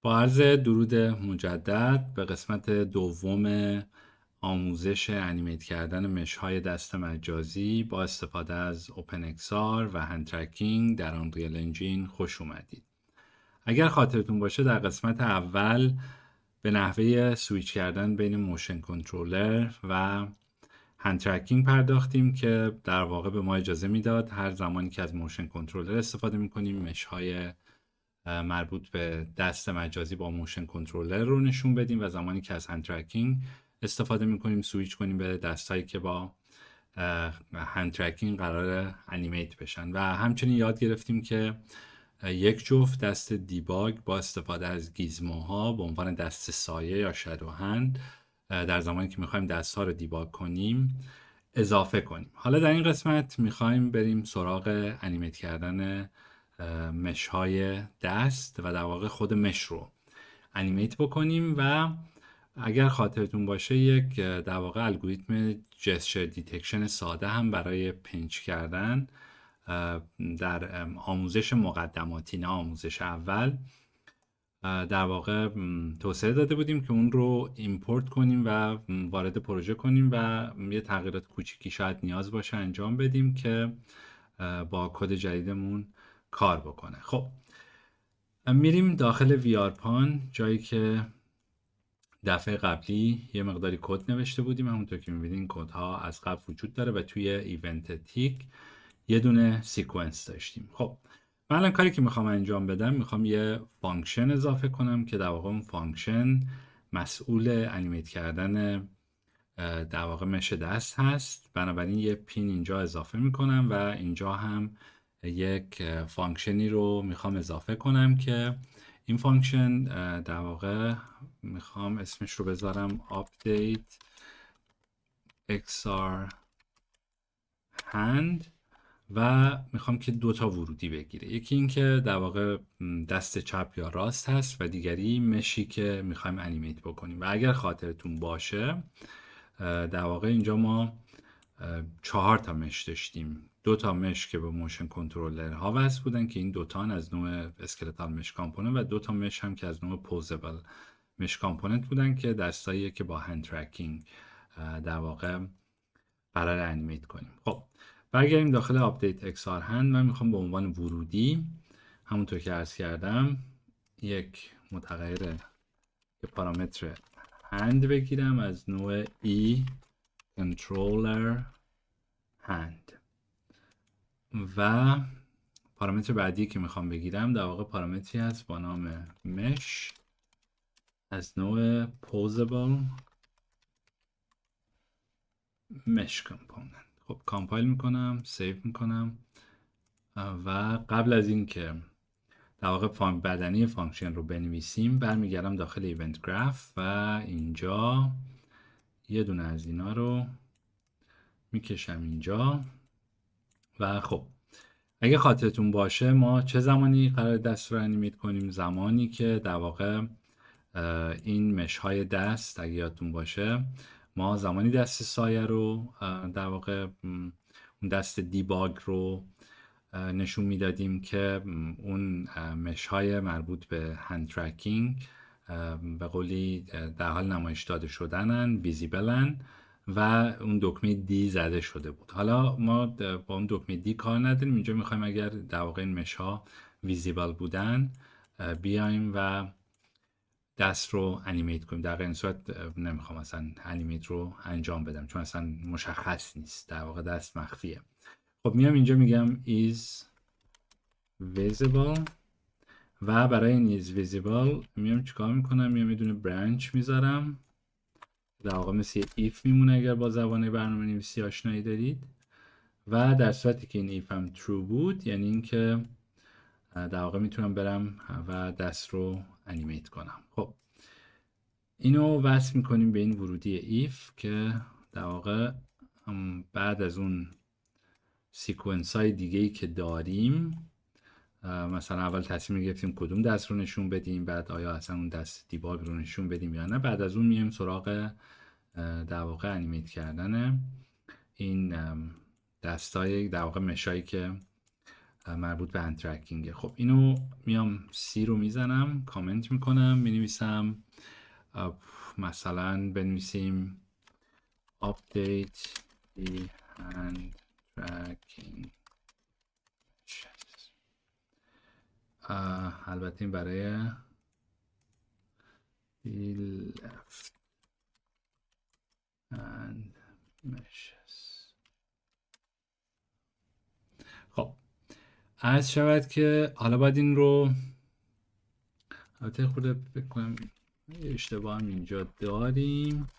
با عرض درود مجدد به قسمت دوم آموزش انیمیت کردن مش‌های دست مجازی با استفاده از اوپن XR و هند ترکینگ در آنریل انجین خوش اومدید. اگر خاطرتون باشه در قسمت اول به نحوه سویچ کردن بین موشن کنترلر و هند ترکینگ پرداختیم که در واقع به ما اجازه میداد هر زمانی که از موشن کنترلر استفاده میکنیم مش‌های مربوط به دست مجازی با موشن کنترلر رو نشون بدیم و زمانی که از هند ترکینگ استفاده میکنیم سویچ کنیم به دستایی که با هند ترکینگ قرار انیمیت بشن و همچنین یاد گرفتیم که یک جفت دست دیباگ با استفاده از گیزموها به عنوان دست سایه یا شادو هند در زمانی که میخوایم دست ها رو دیباگ کنیم اضافه کنیم. حالا در این قسمت میخوایم بریم سراغ انیمیت کردن مش های دست و در واقع خود مش رو انیمیت بکنیم و اگر خاطرتون باشه یک در واقع الگوریتم جسچر دیتکشن ساده هم برای پینچ کردن در آموزش مقدماتی نه آموزش اول در واقع توسعه داده بودیم که اون رو ایمپورت کنیم و وارد پروژه کنیم و یه تغییرات کوچیکی شاید نیاز باشه انجام بدیم که با کد جدیدمون کار بکنه. خب میریم داخل ویارپان، جایی که دفعه قبلی یه مقداری کد نوشته بودیم. همونطور که میبینین کدها از قبل وجود داره و توی ایونت تیک یه دونه سیکونس داشتیم. خب من الان کاری که میخوام انجام بدم، میخوام یه فانکشن اضافه کنم که در واقع اون فانکشن مسئول انیمیت کردن در واقع مش دست هست. بنابراین یه پین اینجا اضافه میکنم و اینجا هم یک فانکشنی رو میخوام اضافه کنم که این فانکشن در واقع میخوام اسمش رو بذارم update xr hand و میخوام که دوتا ورودی بگیره. یکی این که در واقع دست چپ یا راست هست و دیگری مشی که میخوایم انیمیت بکنیم. و اگر خاطرتون باشه در واقع اینجا ما 4 تا مش داشتیم. 2 تا مش که به موشن کنترلر ها وصل بودن که این 2 تا از نوع اسکلتال مش کامپوننت و 2 تا مش هم که از نوع پوزبل مش کامپوننت بودن که دستاییه که با هند ترکینگ در واقع قرار انیمیت کنیم. خب برگردیم داخل آپدیت اکسار هند. من میخوام به عنوان ورودی همونطور که عرض کردم یک متغیر که پارامتر هند بگیرم از نوع ای controller hand و پارامتر بعدی که میخوام بگیرم در واقع پارامتری هست با نام mesh از نوع posable mesh component. خب کامپایل میکنم، سیو میکنم و قبل از این که در واقع بدنه فانکشن رو بنویسیم برمیگردم داخل ایونت گراف و اینجا یه دونه از اینا رو میکشم اینجا و خب اگه خاطرتون باشه ما چه زمانی قرار دست رو انیمیت کنیم؟ زمانی که در واقع این مش های دست، اگه یادتون باشه ما زمانی دست سایه رو در واقع اون دست دیباگ رو نشون میدادیم که اون مش های مربوط به هند ترکینگ به قولی در حال نمایش داده شدنن، ویزیبلن و اون دکمه دی زده شده بود. حالا ما با اون دکمه دی کار نداریم. اینجا میخوایم اگر در واقع این مش ها ویزیبل بودن بیایم و دست رو انیمیت کنیم. در این صورت نمیخوام اصلا انیمیت رو انجام بدم چون اصلا مشخص نیست، در واقع دست مخفیه. خب میام اینجا میگم is visible و برای این is visible میام چیکار میکنم؟ میام یه دونه برانچ میذارم در واقع مثل if میمونه اگر با زبان برنامه نویسی آشنایی دارید و در صورتی که این if هم true بود یعنی این که در واقع میتونم برم و دست رو انیمیت کنم. خب اینو وصل میکنیم به این ورودی if که در واقع بعد از اون سیکونس های دیگه ای که داریم مثلا اول تصمیم گرفتیم کدوم دست رو نشون بدیم، بعد آیا اصلا اون دست دیباگ رو نشون بدیم یا نه، بعد از اون میایم سراغ در واقع انیمیت کردن این دستای در واقع مشایی که مربوط به هند ترکینگ. خب اینو میام سی رو میزنم، کامنت میکنم، مینویسم مثلا بنویسیم update the hand tracking. البته این برای left hand meshes. خب عرض شود که حالا باید این رو البته خود بکنم اشتباه هم اینجا داریم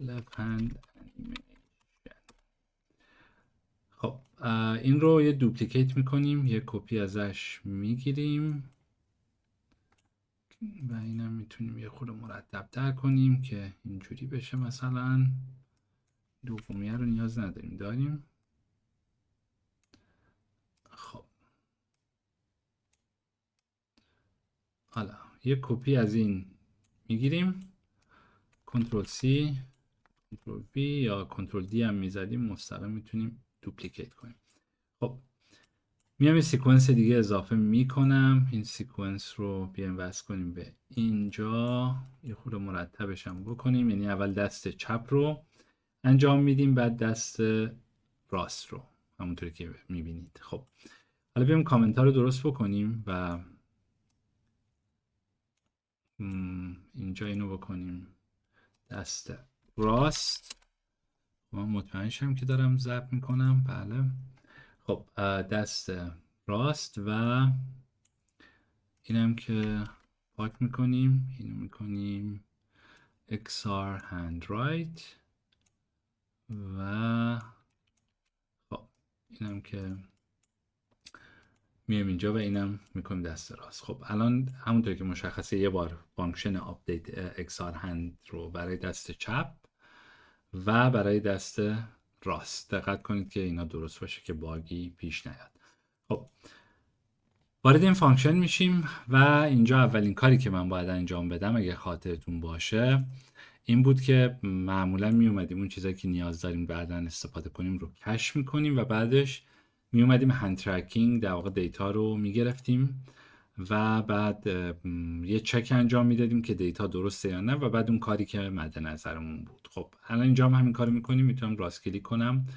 left hand animation. خب این رو یه دوپلیکیت میکنیم، یه کپی ازش میگیریم و اینم میتونیم یه خورده مرتب تر کنیم که اینجوری بشه. مثلا دومیه رو نیاز نداریم، داریم. خب حالا یه کپی از این میگیریم، کنترل C کنترل V یا کنترل D هم میزدیم مستقیم میتونیم دوپلیکیت کنیم. خب میام یه سیکونس دیگه اضافه میکنم، این سیکونس رو بیایم وصل کنیم به اینجا، یه خورده مرتبش هم بکنیم، یعنی اول دست چپ رو انجام میدیم بعد دست راست رو، همونطوری که میبینید. خب حالا بیایم کامنت ها رو درست بکنیم و اینجا اینو بکنیم دست راست. من مطمئن شم که دارم ضبط میکنم. بله. خب دست راست و اینم که پاک میکنیم، اینو میکنیم XR hand right و خب اینم که میایم اینجا و اینم میکنیم دست راست. خب الان همونطور که مشخصه یه بار فانکشن آپدیت XR hand رو برای دست چپ و برای دست راست. دقت کنید که اینا درست باشه که باگی پیش نیاد. خب وارد این فانکشن میشیم و اینجا اولین کاری که من باید انجام بدم اگه خاطرتون باشه این بود که معمولا می اومدیم اون چیزایی که نیاز داریم بعداً استفاده کنیم رو کش میکنیم و بعدش می اومدیم هند ترکینگ در واقع دیتا رو میگرفتیم و بعد یه چک انجام میدادیم که دیتا درسته یا نه و بعد اون کاری که مد نظرمون بود. خب الان اینجا هم همین کارو میکنیم. میتونم راست کلیک کنم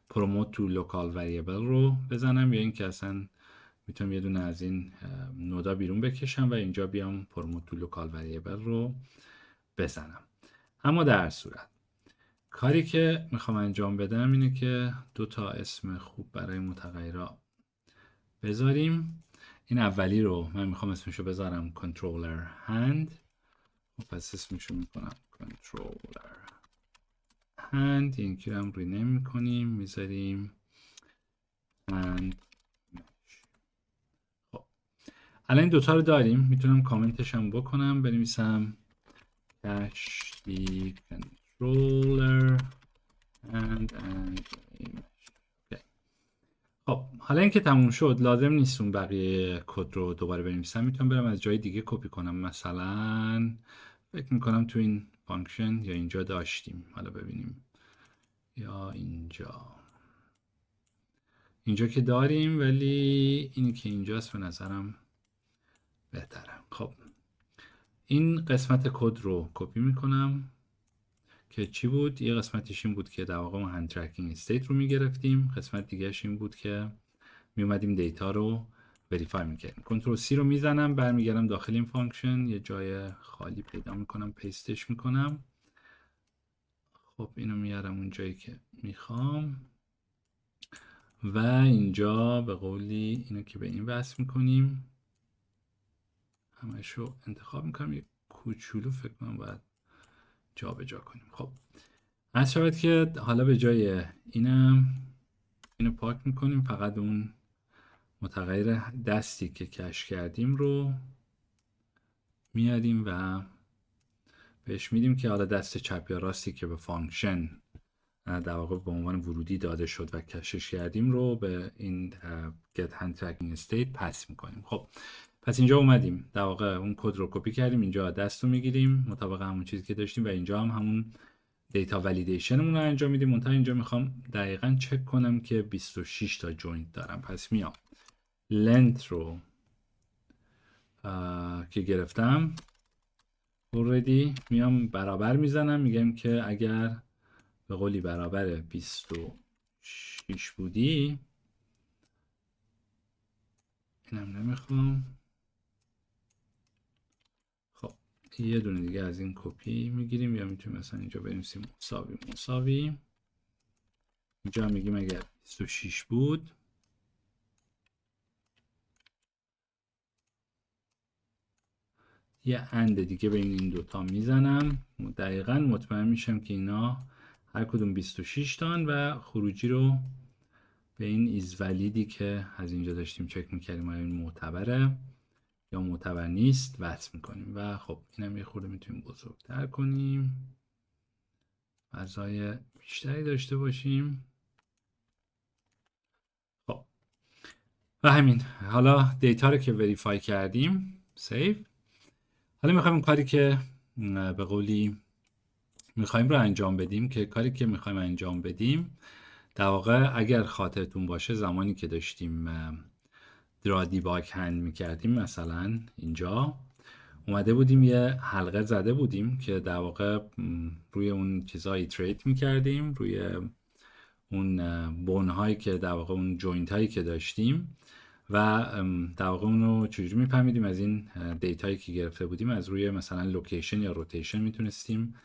پروموت تو لوکال وریبل رو بزنم یا اینکه اصلا میتونم یه دونه از این نودا بیرون بکشم و اینجا بیام پروموت تو لوکال وریبل رو بزنم. اما در صورت کاری که میخوام انجام بدم اینه که دو تا اسم خوب برای متغیرها بذاریم. این اولی رو من میخوام اسمشو بذارم کنترلر هند. پس اسمشو میکنم کنترلر هند. این که هم رینیم میکنیم میذاریم هند. خب الان این دوتا رو داریم. میتونم کامنتش هم بکنم، بنویسم dash the controller and خب حالا اینکه تموم شد لازم نیست اون بقیه کد رو دوباره بنویسم. میتونم برم از جای دیگه کپی کنم. مثلا فکر میکنم تو این فانکشن یا اینجا داشتیم، حالا ببینیم، یا اینجا که داریم، ولی اینی که اینجاست به نظرم بهتره. خب این قسمت کد رو کپی میکنم که چی بود؟ یه قسمتش این بود که در واقع ما هند ترکینگ استیت رو میگرفتیم، قسمت دیگهش این بود که میومدیم دیتا رو وریفای میکردیم. کنترل C رو میزنم، برمیگردم داخل این فانکشن، یه جای خالی پیدا میکنم، پیستش میکنم. خب اینو میارم اون جایی که میخوام و اینجا به قولی اینو که به این وصل میکنیم، همشو انتخاب میکنم، یه کوچولو فکر کنم باید جا به جا کنیم. خب از شود که حالا به جای اینو پاک میکنیم، فقط اون متغیر دستی که کش کردیم رو میاریم و بهش میدیم که حالا دست چپ یا راستی که به فانکشن در واقع به عنوان ورودی داده شد و کشش کردیم رو به این get hand tracking state پس میکنیم. خب پس اینجا اومدیم در واقع اون کد رو کپی کردیم، اینجا دست رو میگیریم مطابق همون چیزی که داشتیم و اینجا هم همون دیتا ولیدیشنمون رو انجام میدیم. منتها اینجا میخوام دقیقاً چک کنم که 26 تا جوینت دارم. پس میام لنت رو که گرفتم already میام برابر میزنم، میگم که اگر به قولی برابر 26 بودی، اینم نمیخوام. خب یه دونه دیگه از این کپی میگیریم، یا میتونیم مثلا اینجا بنویسیم مساوی. اینجا میگیم اگر 26 بود یه اند دیگه بین این دوتا میزنم، دقیقا مطمئن میشم که اینا هر کدوم 26 تان و خروجی رو به این ایز ولیدی که از اینجا داشتیم چک میکردیم آیا این معتبره یا معتبر نیست وصل میکنیم. و خب اینم یه خورده میتونیم بزرگتر کنیم، فضای بیشتری داشته باشیم. خب و همین، حالا دیتا رو که وریفای کردیم سیو. حالا میخوایم کاری که به قولی میخوایم رو انجام بدیم، که کاری که میخوایم انجام بدیم در واقع اگر خاطرتون باشه زمانی که داشتیم درا دیباگ هند میکردیم، مثلا اینجا اومده بودیم یه حلقه زده بودیم که در واقع روی اون چیزها ایتریت میکردیم، روی اون بون هایی که در واقع اون جوینت هایی که داشتیم و در واقع اونو چجوری میفهمیدیم از این دیتایی که گرفته بودیم، از روی مثلا لوکیشن یا روتیشن میتونستیم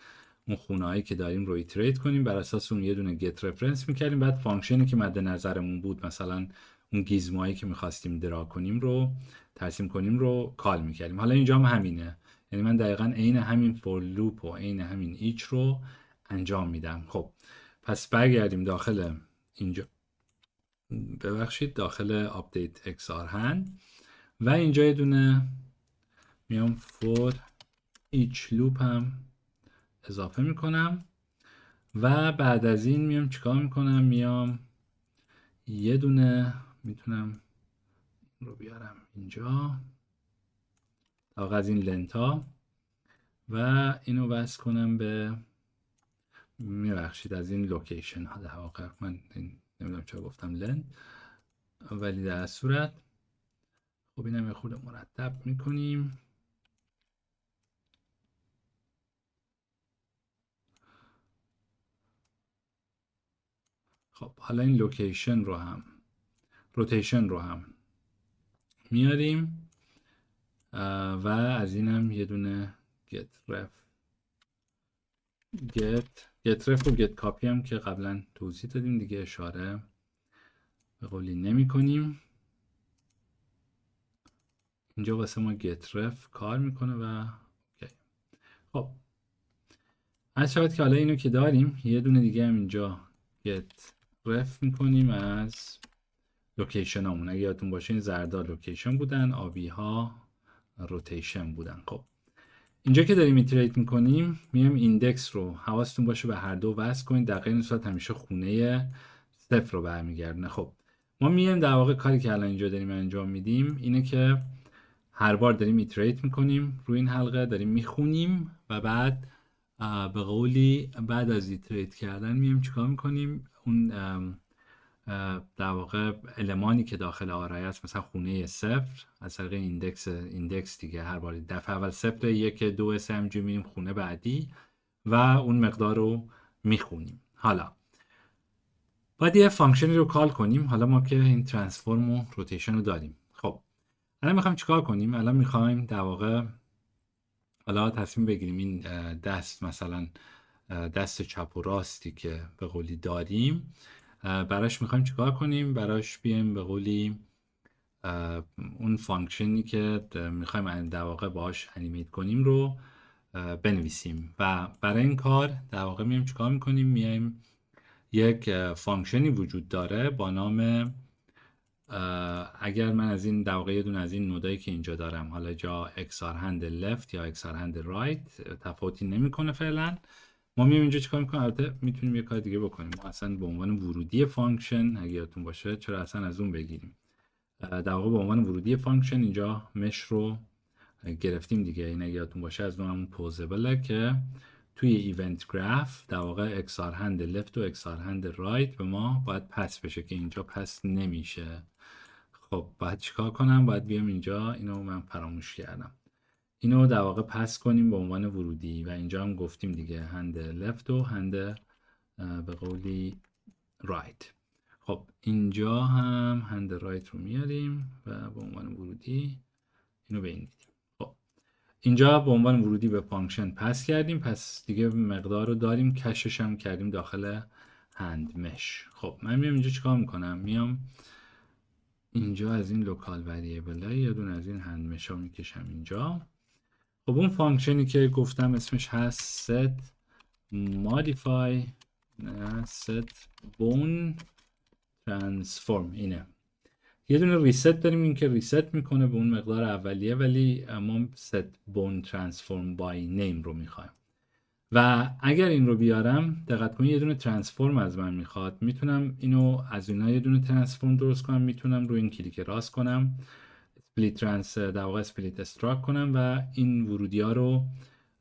اون خونه هایی که داریم رو ایتریت کنیم، بر اساس اون یه دونه گت رفرنس میکردیم، بعد فانکشنی که مد نظرمون بود، مثلا اون گیزمایی که میخواستیم درا کنیم رو ترسیم کنیم رو کال میکردیم. حالا اینجا هم همینه، یعنی من دقیقا عین همین فور لوپ و عین همین ایچ رو انجام میدم. خب پس برگردیم داخل اینجا، ببخشید داخل آپدیت XR هند و اینجا یه دونه میام فور ایچ لوپ هم اضافه میکنم و بعد از این میام چیکار میکنم، میام یه دونه میتونم رو بیارم اینجا تا از این لنتا و اینو وصل کنم به، میبخشید از این لوکیشن ها، در واقع من نمیدونم چرا گفتم لن، ولی در صورت خب اینم یه خورده مرتب میکنیم. خب حالا این لوکیشن رو هم روتیشن رو هم میاریم و از اینم یه دونه get ref و get copy هم که قبلا توضیح دادیم دیگه، اشاره به قولی نمی کنیم. اینجا واسه ما get ref کار میکنه و اوکی. خب از شاید که حالا اینو که داریم، یه دونه دیگه هم اینجا get ref میکنیم از لوکیشن همون. اگه یادتون باشه این زردا لوکیشن بودن، آبی ها روتیشن بودن. خب اینجا که داریم ایتریت میکنیم میام ایندکس رو، حواستون باشه به هر دو وصل کنید، در غیر این صورت همیشه خونه صفر رو برمیگردونه. خب ما میایم در واقع کاری که الان اینجا داریم انجام میدیم اینه که هر بار داریم ایتریت میکنیم روی این حلقه، داریم میخونیم و بعد به قولی بعد از ایتریت کردن میایم چیکار میکنیم، اون در واقع المانی که داخل آرای است، مثلا خونه صفر از طریق ایندکس دیگه، هر بار دفعه اول صفر، یک، دو، سه همینجوری میریم خونه بعدی و اون مقدار رو میخونیم. حالا باید یه فانکشنی رو کال کنیم. حالا ما که این ترانسفورم و روتیشن رو داریم، خب الان میخوایم چیکار کنیم؟ الان میخوایم در واقع حالا تصمیم بگیریم این دست، مثلا دست چپ و راستی که به قولی داریم، براش میخوایم چیکار کنیم؟ براش بیایم به قولی اون فانکشنی که میخوایم در واقع باهاش انیمیت کنیم رو بنویسیم و برای این کار در واقع میایم چیکار میکنیم؟ میایم یک فانکشنی وجود داره با نام، اگر من از این در واقع یه دونه از این نودایی که اینجا دارم، حالا جا XR handle left یا XR handle right تفاوتی نمیکنه فعلا، ما میایم اینجا چیکار میکنیم؟ البته میتونیم یه کار دیگه بکنیم، ما اصلا به عنوان ورودی فانکشن، اگه یادتون باشه چرا اصلا از اون بگیریم، در واقع به عنوان ورودی فانکشن اینجا مش رو گرفتیم دیگه. این اگه یادتون باشه از نوع همون پوزبله که توی ایونت گراف در واقع XR hand left و XR hand right به ما باید پس بشه که اینجا پس نمیشه. خب باید چیکار کنم؟ باید بیام اینجا، اینو من فراموش کردم، اینو در واقع پس کنیم به عنوان ورودی و اینجا هم گفتیم دیگه هند left و هند به قولی right. خب اینجا هم هند رایت رو میاریم و به عنوان ورودی اینو به این میدیم. خب اینجا به عنوان ورودی به فانکشن پس کردیم، پس دیگه مقدار رو داریم، کشش هم کردیم داخل هند مش. خب من میام اینجا چیکار میکنم؟ میام اینجا از این لوکال وریبل یه دونه از این هند مش ها میکشم اینجا. خب اون فانکشنی که گفتم اسمش هست set modify set bone transform، اینه. یه دونه ریست داریم، این که ریست میکنه به اون مقدار اولیه، ولی ما set bone transform by name رو میخوایم. و اگر این رو بیارم دقت کنید یه دونه ترانسفورم از من میخواد، میتونم اینو از اینا یه دونه ترانسفورم درست کنم، میتونم روی این کلیک راست کنم اسپلیت ترانس در واقع اسپلیت استراک کنم و این ورودی ها رو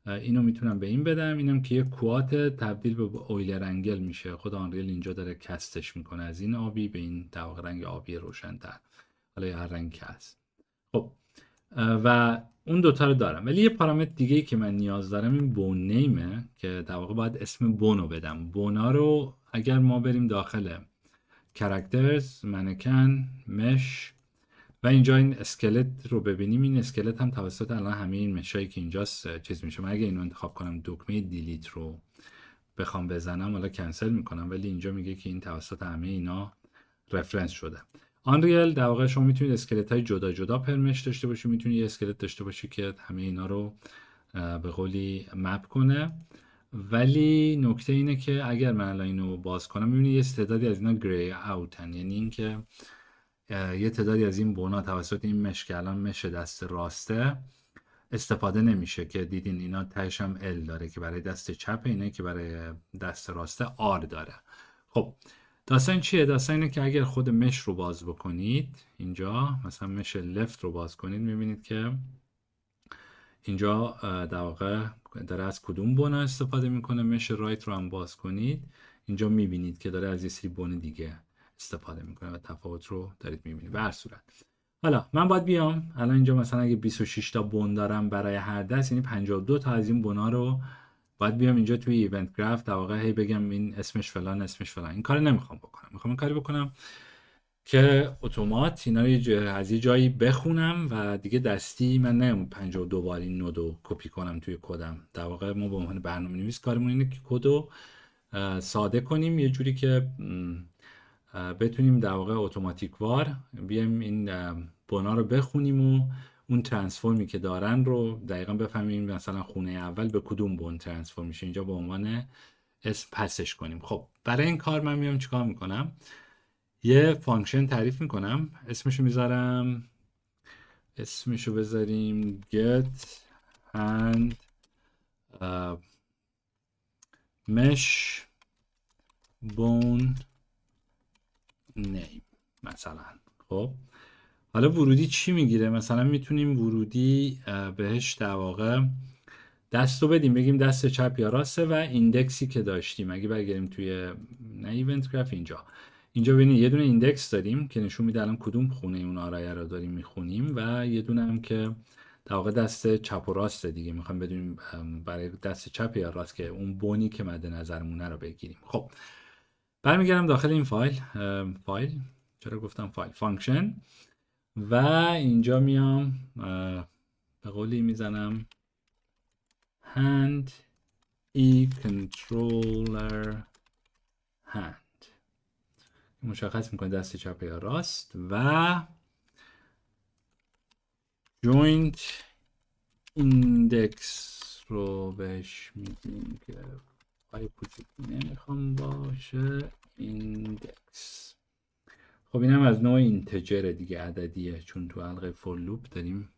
اینو میتونم به این بدم، اینم که یه کوات تبدیل به اویلر انگل میشه. خود آنریل اینجا داره کستش میکنه از این آبی به این در واقع رنگ آبی روشن‌تر، حالا هر رنگ که هست. خب و اون دوتا رو دارم، ولی یه پارامتر دیگه ای که من نیاز دارم این بون نیمه که در واقع باید اسم بونو بدم. بونا رو اگر ما بریم داخل کاراکترز منکن مش و اینجا این اسکلت رو ببینیم، این اسکلت هم توسط الان همه این مشایی که اینجاست چیز میشه. من اگه اینو انتخاب کنم دکمه دیلیت رو بخوام بزنم حالا کنسل میکنم، ولی اینجا میگه که این توسط همه اینا رفرنس شده. آنریل در واقع شما میتونید اسکلت های جدا جدا پرمش داشته باشید، میتونید یه اسکلت داشته باشید که همه اینا رو به قولی مپ کنه، ولی نکته اینه که اگر من الان اینو باز کنم میبینید یه تعدادی از اینا گری اوتن، یعنی اینکه یه تعدادی از این بونا توسط این مش که الان مش دست راسته استفاده نمیشه، که دیدین اینا تهش هم ال داره که برای دست چپ، اینه که برای دست راسته آر داره. خب داستان چیه؟ داستان اینه که اگر خود مش رو باز بکنید اینجا، مثلا مش لفت رو باز کنید، میبینید که اینجا در واقع داره از کدوم بونا استفاده میکنه. مش رایت رو هم باز کنید اینجا میبینید که داره از یه سری بون دیگه استفاده میکنه و تفاوت رو دارید میبینید. به هر صورت حالا من باید بیام الان اینجا مثلا اگه 26 تا بون دارم برای هر دست، یعنی 52 تا از این بونا رو باید بیام اینجا توی ایونت گراف در واقع هی بگم این اسمش فلان اسمش فلان. این کارو نمیخوام بکنم، میخوام این کاری بکنم که اتومات اینا رو از یه جایی بخونم و دیگه دستی من نمیام 52 بار این نودو کپی کنم توی کدم. در واقع ما به عنوان برنامه‌نویس کارمون اینه که کدو ساده کنیم یه جوری که بتونیم در واقع اتوماتیک وار بیایم این بونا رو بخونیم و اون ترانسفورمی که دارن رو دقیقا بفهمیم مثلا خونه اول به کدوم بون ترانسفورم میشه، اینجا به عنوان اسم پسش کنیم. خب برای این کار من میام چیکار میکنم؟ یه فانکشن تعریف میکنم، اسمشو میذارم، اسمشو بذاریم get and mesh bone name مثلا. خب حالا ورودی چی میگیره؟ مثلا میتونیم ورودی بهش در واقع دست رو بدیم، بگیم دست چپ یا راسته و ایندکسی که داشتیم. اگه برگردیم توی نه ایونت گراف اینجا ببینید یه دونه ایندکس داریم که نشون میده الان کدوم خونه اون آرایه رو داریم میخونیم و یه دونه هم که در واقع دست چپ و راست دیگه میخوایم بدونیم برای دست چپ یا راست که اون بونی که مد نظرمونه رو بگیریم. خب برمیگردم داخل این فایل چرا گفتم فایل فانکشن و اینجا میام به قولی میزنم hand e controller hand، مشخص میکنه دست چپ یا راست و joint index رو بهش میگیم که پای کوچیکی نمیخوام باشه index. خب این هم از نوع اینتجر دیگه، عددیه، چون تو حلقه فور لوپ داریم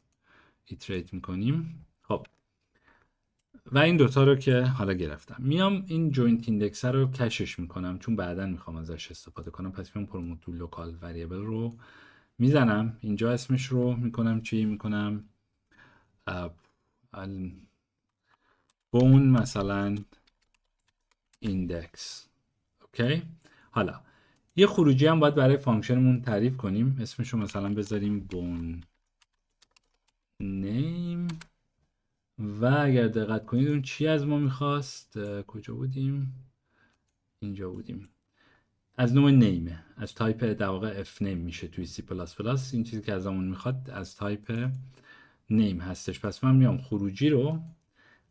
ایتریت میکنیم. خب و این دوتا رو که حالا گرفتم میام این جوینت ایندکس رو کشش میکنم چون بعدا میخوام ازش استفاده کنم. پس میام پروموت تو لوکال وریبل رو میزنم اینجا، اسمش رو میکنم چی؟ میکنم بون مثلا ایندکس. اوکی. حالا یه خروجی هم باید برای فانکشنمون تعریف کنیم، اسمشو مثلا بذاریم بون نیم. و اگر دقت کنید اون چی از ما میخواست؟ کجا بودیم؟ اینجا بودیم. از نوع نیمه، از تایپ در واقع اف نیم میشه توی سی پلاس پلاس. این چیزی که ازمون میخواد از تایپ نیم هستش. پس من میام خروجی رو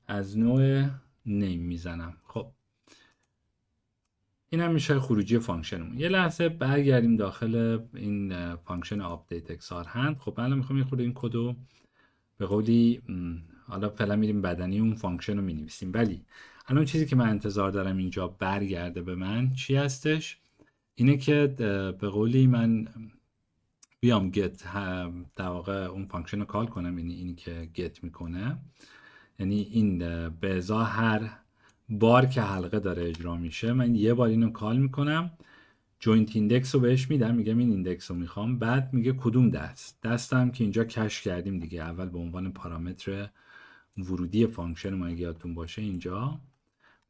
از نوع نیم میزنم. خب این هم میشه خروجی فانکشنمون. یه لحظه برگردیم داخل این فانکشن آپدیت اکسار هند. خب من میخوام یه خورده این کدو به قولی حالا فعلا میریم بدنی اون فانکشن رو مینویسیم، ولی الان چیزی که من انتظار دارم اینجا برگرده به من چی هستش؟ اینه که به قولی من بیام گت در واقع اون فانکشن رو کال کنم، یعنی اینی که گت میکنه، یعنی این به ازای هر بار که حلقه داره اجرا میشه من یه بار اینو کال میکنم، جوینت ایندکس رو بهش میدم، میگم این ایندکس رو میخوام، بعد میگه کدوم دستم که اینجا کش کردیم دیگه، اول به عنوان پارامتر ورودی فانکشن ما اگه یادتون باشه اینجا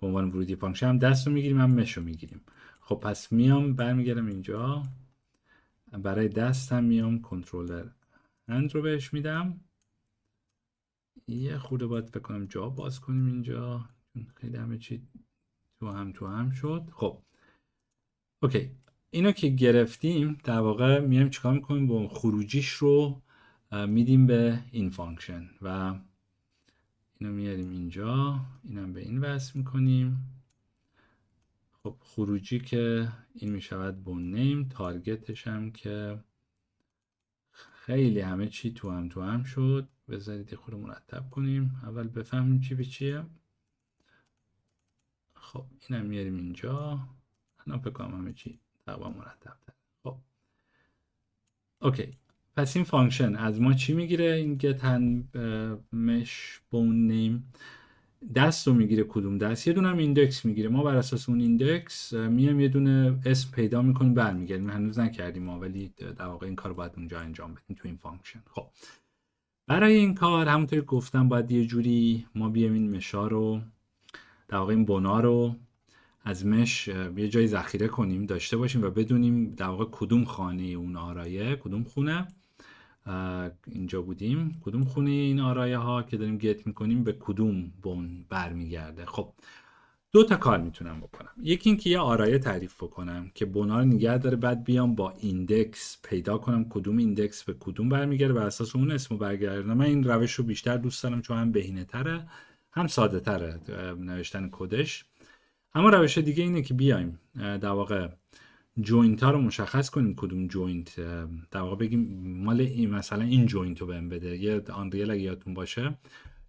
به عنوان ورودی فانکشن هم دست رو میگیریم هم مش رو میگیریم. خب پس میام برمیگردم اینجا، برای دستم میام کنترلر هند رو بهش میدم. یه خورده باید فکر کنم جا باز کنیم اینجا، خیلی همه چی تو هم شد. خب اوکی، اینو که گرفتیم در واقع میایم چیکار میکنیم؟ با خروجیش رو میدیم به این فانکشن و اینو میاریم اینجا، اینم به این وصل میکنیم. خب خروجی که این میشود بون نیم، تارگتش هم که خیلی همه چی تو هم شد. بذارید خود مرتب کنیم، اول بفهمیم چی به چیه. خب اینم میاریم اینجا، الان فکر کنم همه چی تقریبا مرتب تر. خب اوکی، پس این فانکشن از ما چی میگیره؟ این get mesh bone name دست رو میگیره. کدوم دست؟ یه دونه هم ایندکس میگیره. ما بر اساس اون ایندکس میام یه دونه اسم پیدا میکنیم برمیگردیم. هنوز نکردیم ما، ولی در واقع این کار باید اونجا انجام بدیم تو این فانکشن. خب برای این کار همونطور که گفتم باید یه جوری ما بیام این مشا رو در واقع این بونا رو از مش یه جای ذخیره کنیم، داشته باشیم و بدونیم در واقع کدوم خانه اون آرایه، کدوم خونه اینجا بودیم، کدوم خونه این آرایه ها که داریم گت میکنیم به کدوم بون برمیگرده. خب دو تا کار میتونم بکنم. یکی این که یه آرایه تعریف بکنم که بونا رو نگه داره، بعد بیام با ایندکس پیدا کنم کدوم ایندکس به کدوم برمیگرده، بر اساس اون اسمو برگردونم. من این روش رو بیشتر دوست دارم چون هم بهینه تره هم ساده تره نوشتن کدش. اما روش دیگه اینه که بیایم در واقع جوینت ها رو مشخص کنیم کدوم جوینت در واقع بگیم مال این، مثلا این جوینت رو بهم بده. یه آنریل اگه یادتون باشه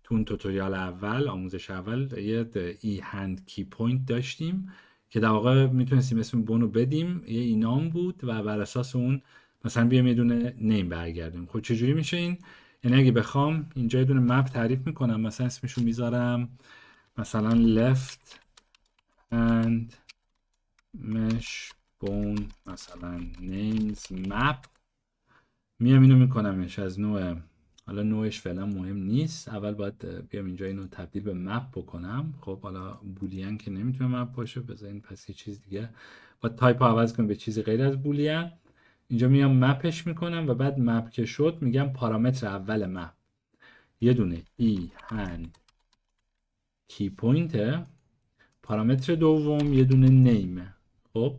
تو اون توتوریال اول، آموزش اول، یه ای هند کی پوینت داشتیم که در واقع میتونستیم اسم بون رو بدیم، یه اینام بود و بر اساس اون مثلا بیام یه دونه نیم برگردیم. خب چجوری میشه این؟ یعنی اگه بخوام اینجا یه دونه مپ تعریف میکنم، مثلا اسمشو میذارم مثلا left and mesh bone مثلا names map. میام اینو میکنمش از نوع، حالا نوعش فعلا مهم نیست، اول باید بیام اینجا اینو تبدیل به مپ بکنم. خب حالا بولیان که نمیتونه مپ باشه، بذارین پس یه چیز دیگه باید تایپ عوض کنم به چیزی غیر از بولیان. اینجا میام مپش میکنم و بعد مپ که شد میگم پارامتر اول مپ یه دونه ای هند کی پوینته، پارامتر دوم یه دونه نیمه. خب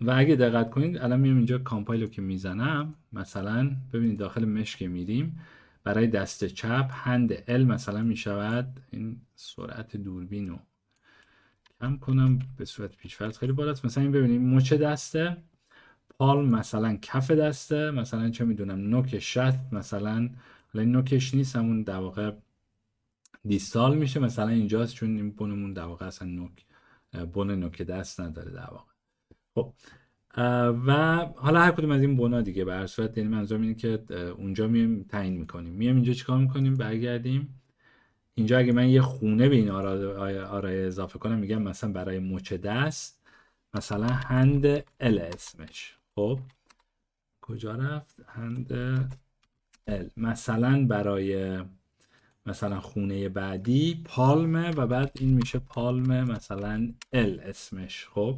و اگه دقت کنید الان میام اینجا کامپایل رو که میزنم، مثلا ببینید داخل مش که میریم برای دست چپ هند ال مثلا میشود، این سرعت دوربین رو کم کنم به صورت پیش‌فرض خیلی بالاست، مثلا این ببینید مچ دسته، پالم مثلا کف دسته، مثلا چه میدونم نوک شست مثلا، حالا این نوکش نیست همون در واقع دیستال میشه مثلا اینجاست، چون این بونمون در واقع اصلا نوک بون نوک دست نداره در واقع. خب و حالا هر کدوم از این بونا دیگه به هر صورت، یعنی منظورم اینه که اونجا میایم تعیین میکنیم. میایم اینجا چیکار میکنیم؟ برگردیم اینجا، اگه من یه خونه به این آرای اضافه کنم میگم مثلا برای مچ دست مثلا هند ال اسمش. خب کجا رفت هند ال؟ مثلا برای مثلا خونه بعدی پالمه و بعد این میشه پالمه مثلا ال اسمش. خب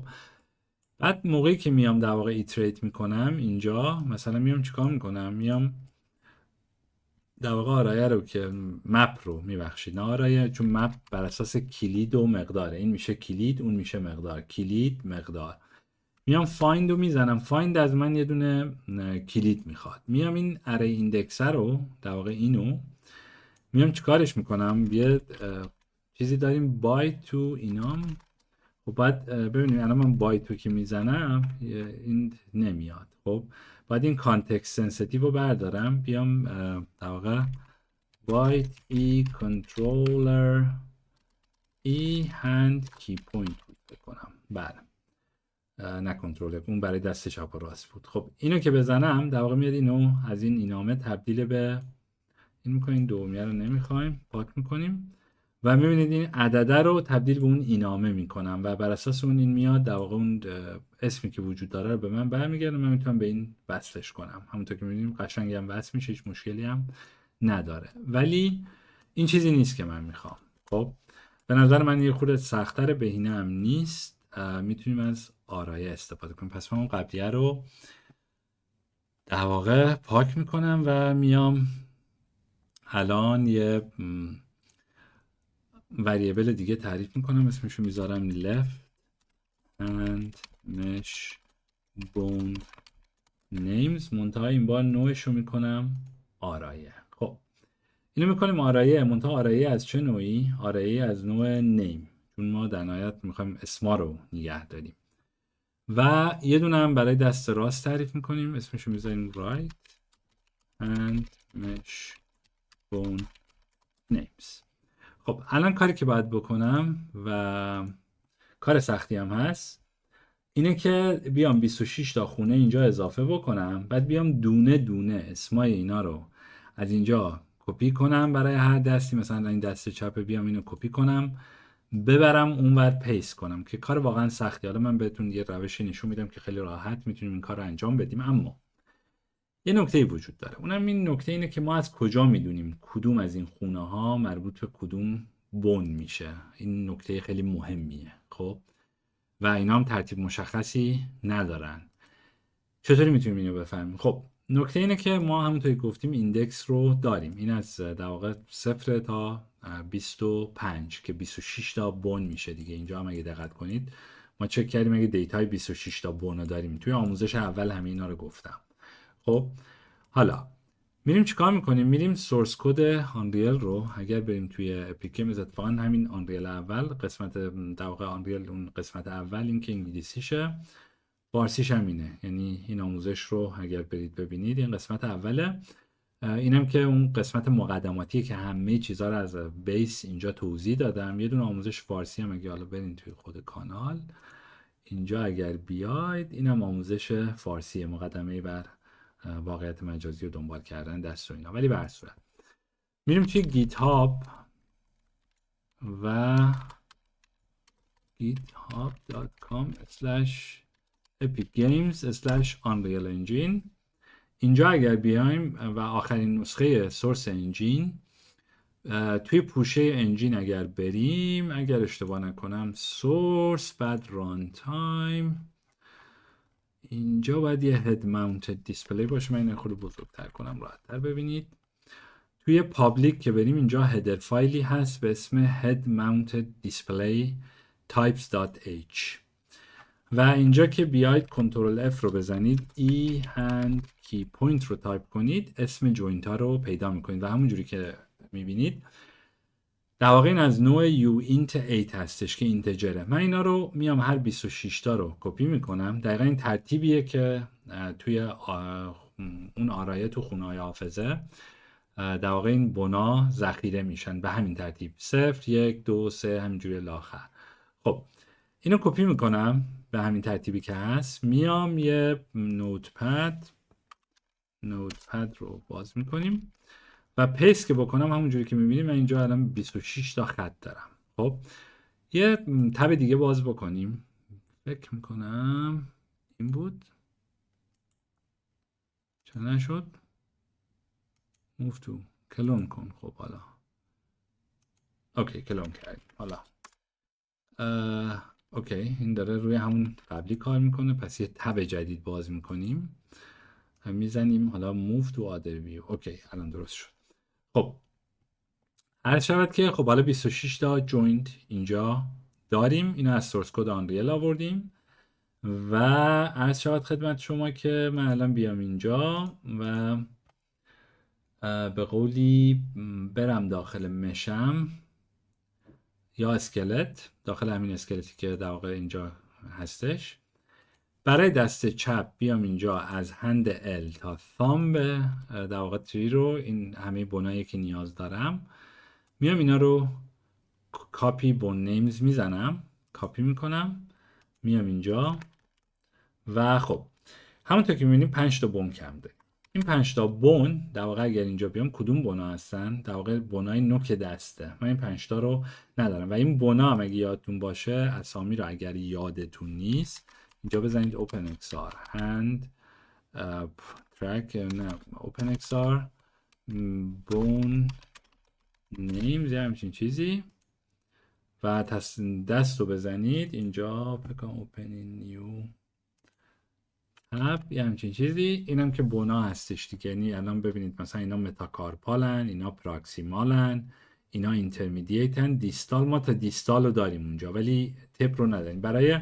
بعد موقعی که میام در واقع ایتریت میکنم اینجا، مثلا میام چیکار میکنم، میام در واقع آرایه رو که مپ رو میبخشید، نه آرایه، چون مپ بر اساس کلید و مقداره، این میشه کلید، اون میشه مقدار، کلید مقدار. میام فایند رو میزنم، فایند از من یه دونه کلید میخواد. میام این اره ایندکس رو در واقع اینو میام چیکارش میکنم، یه چیزی داریم بای تو اینام. خب بعد ببینیم الان من بای تو که میزنم این نمیاد. خب بعد این کانتکست سنسیتیو رو بردارم، بیام در واقع بایت ای کنترولر ای هند کی پوینت بود بکنم. بله نه کنترلر، اون برای دست چپ و راست بود. خب اینو که بزنم در واقع میاد اینو از این اینامه تبدیل به این میکنیم، دومیه رو نمیخوایم، پاک میکنیم و میبینید این عدده رو تبدیل به اون اینامه میکنم و بر اساس اون این میاد در واقع اون اسمی که وجود داره رو به من برمیگرده. من میتونم به این وصلش کنم، همونطور که میبینیم قشنگ هم وصل میشه، هیچ مشکلی هم نداره. ولی این چیزی نیست که من میخوام. خب به نظر من یه خورده سخت‌تر، بهینه هم نیست، میتونیم از آرایه استفاده کنیم. پس من اون قبلیه رو در واقع پاک میکنم و میام الان یه وریبل دیگه تعریف میکنم، اسمشو میذارم left and mesh bone names، منتها این بار نوعش رو میکنم آرایه. خب اینو میکنیم آرایه، منتها آرایه از چه نوعی؟ آرایه از نوع نیم، چون ما در نهایت میخوایم اسما رو نگه داریم. و یه دونه هم برای دست راست تعریف میکنیم، اسمشو میذاریم right and mesh bone names. خب الان کاری که باید بکنم و کار سختی هم هست اینه که بیام 26 تا خونه اینجا اضافه بکنم، بعد بیام دونه دونه اسمای اینا رو از اینجا کپی کنم برای هر دستی. مثلا این دست چپ بیام اینو کپی کنم ببرم اونور پیست کنم، که کار واقعا سختی. حالا من بهتون یه روشی نشون میدم که خیلی راحت میتونیم این کار رو انجام بدیم. اما یه نکته وجود داره، اونم این نکته اینه که ما از کجا میدونیم کدوم از این خونه ها مربوط به کدوم بن میشه. این نکته خیلی مهمیه. خب و اینا هم ترتیب مشخصی ندارن. چطوری میتونیم اینو بفهمیم؟ خب نکته اینه که ما همونطوری گفتیم ایندکس رو داریم، این از در واقع 0 تا 25 که 26 تا بن میشه دیگه. اینجا هم اگه دقت کنید ما چک کردیم اگه دیتای 26 تا بن رو داریم. توی آموزش اول همه اینا رو گفتم. خب حالا میریم چیکار میکنیم؟ میریم سورس کد آنریل رو، اگر بریم توی اپیک گیمز، اتفاقا همین آنریل اول قسمت در واقع آنریل اون قسمت اول این که انگلیسیشه، فارسیش هم اینه، یعنی این آموزش رو اگر برید ببینید این قسمت اوله. اینم که اون قسمت مقدماتیه که همه چیزها رو از بیس اینجا توضیح دادم. یه دونه آموزش فارسی هم اگه حالا برین توی خود کانال اینجا اگر بیاید، اینم آموزش فارسی مقدمه بر واقعیت مجازی و دنبال کردن دست و اینا. ولی به هر صورت میریم توی گیت هاب و github.com/epicgames/unreal engine. اینجا اگر بیایم و آخرین نسخه سورس انجین توی پوشه انجین اگر بریم، اگر اشتباه نکنم سورس بعد ران تایم، اینجا باید یه هد ماونتد دیسپلی باشه. من این خود بزرگتر کنم راحت‌تر ببینید. توی پابلیک که بریم اینجا هدر فایلی هست به اسم head mounted display types.h و اینجا که بیاید کنترل F رو بزنید E hand key point رو تایپ کنید، اسم جوینت ها رو پیدا میکنید و همونجوری که میبینید در واقع این از نوع uint 8 هستش که اینتجره. من اینا رو میام هر 26 تا رو کپی میکنم. دقیقا این ترتیبیه که توی اون آرایه تو خونه های حافظه در واقع این بنا ذخیره میشن به همین ترتیب 0 1 2 3 همینجوری الاخر. خب اینو کپی میکنم به همین ترتیبی که هست. میام یه نوتپد رو باز میکنیم و پیست که بکنم همونجوری که میبینیم من اینجا الان 26 تا خط دارم. خب یه تب دیگه باز بکنیم، فکر میکنم این بود، چه نشد؟ موف تو کلون کن. خب حالا اوکی کلون کردیم. حالا اوکی این داره روی همون قبلی کار میکنه، پس یه تب جدید باز میکنیم، میزنیم حالا move to other view. اوکی الان درست شد. خب عرض شود که خب حالا 26 تا جوینت اینجا داریم، اینو از سورس کد آنریل آوردیم و عرض شود خدمت شما که من الان بیام اینجا و به قولی برم داخل مشم یا اسکلت، داخل همین اسکلتی که در واقع اینجا هستش، برای دست چپ بیام اینجا از هند L تا thumb در واقع تری رو، این همه بنایی که نیاز دارم میام اینا رو کاپی بون نیمز میزنم، کاپی میکنم، میام اینجا و خب همونطور که میبینیم 5 تا بون کم داریم. این 5 تا بون در واقع اگر اینجا بیام کدوم بونا هستن؟ در واقع بونای نوک دسته. من این 5 تا رو ندارم و این بونا هم اگه یادتون باشه اسامی رو اگر یادتون نیست اینجا بزنید OpenXR hand track نه OpenXR bone names یا همچین چیزی و دست رو بزنید اینجا بکنم open new tab یا همچین چیزی. اینم که بونا هستش دیگه، یعنی الان ببینید مثلا اینا متاکارپالن، اینا پراکسیمالن، اینا اینترمدییتن، دیستال ما تا دیستال رو داریم اونجا ولی تپ رو نداریم. برای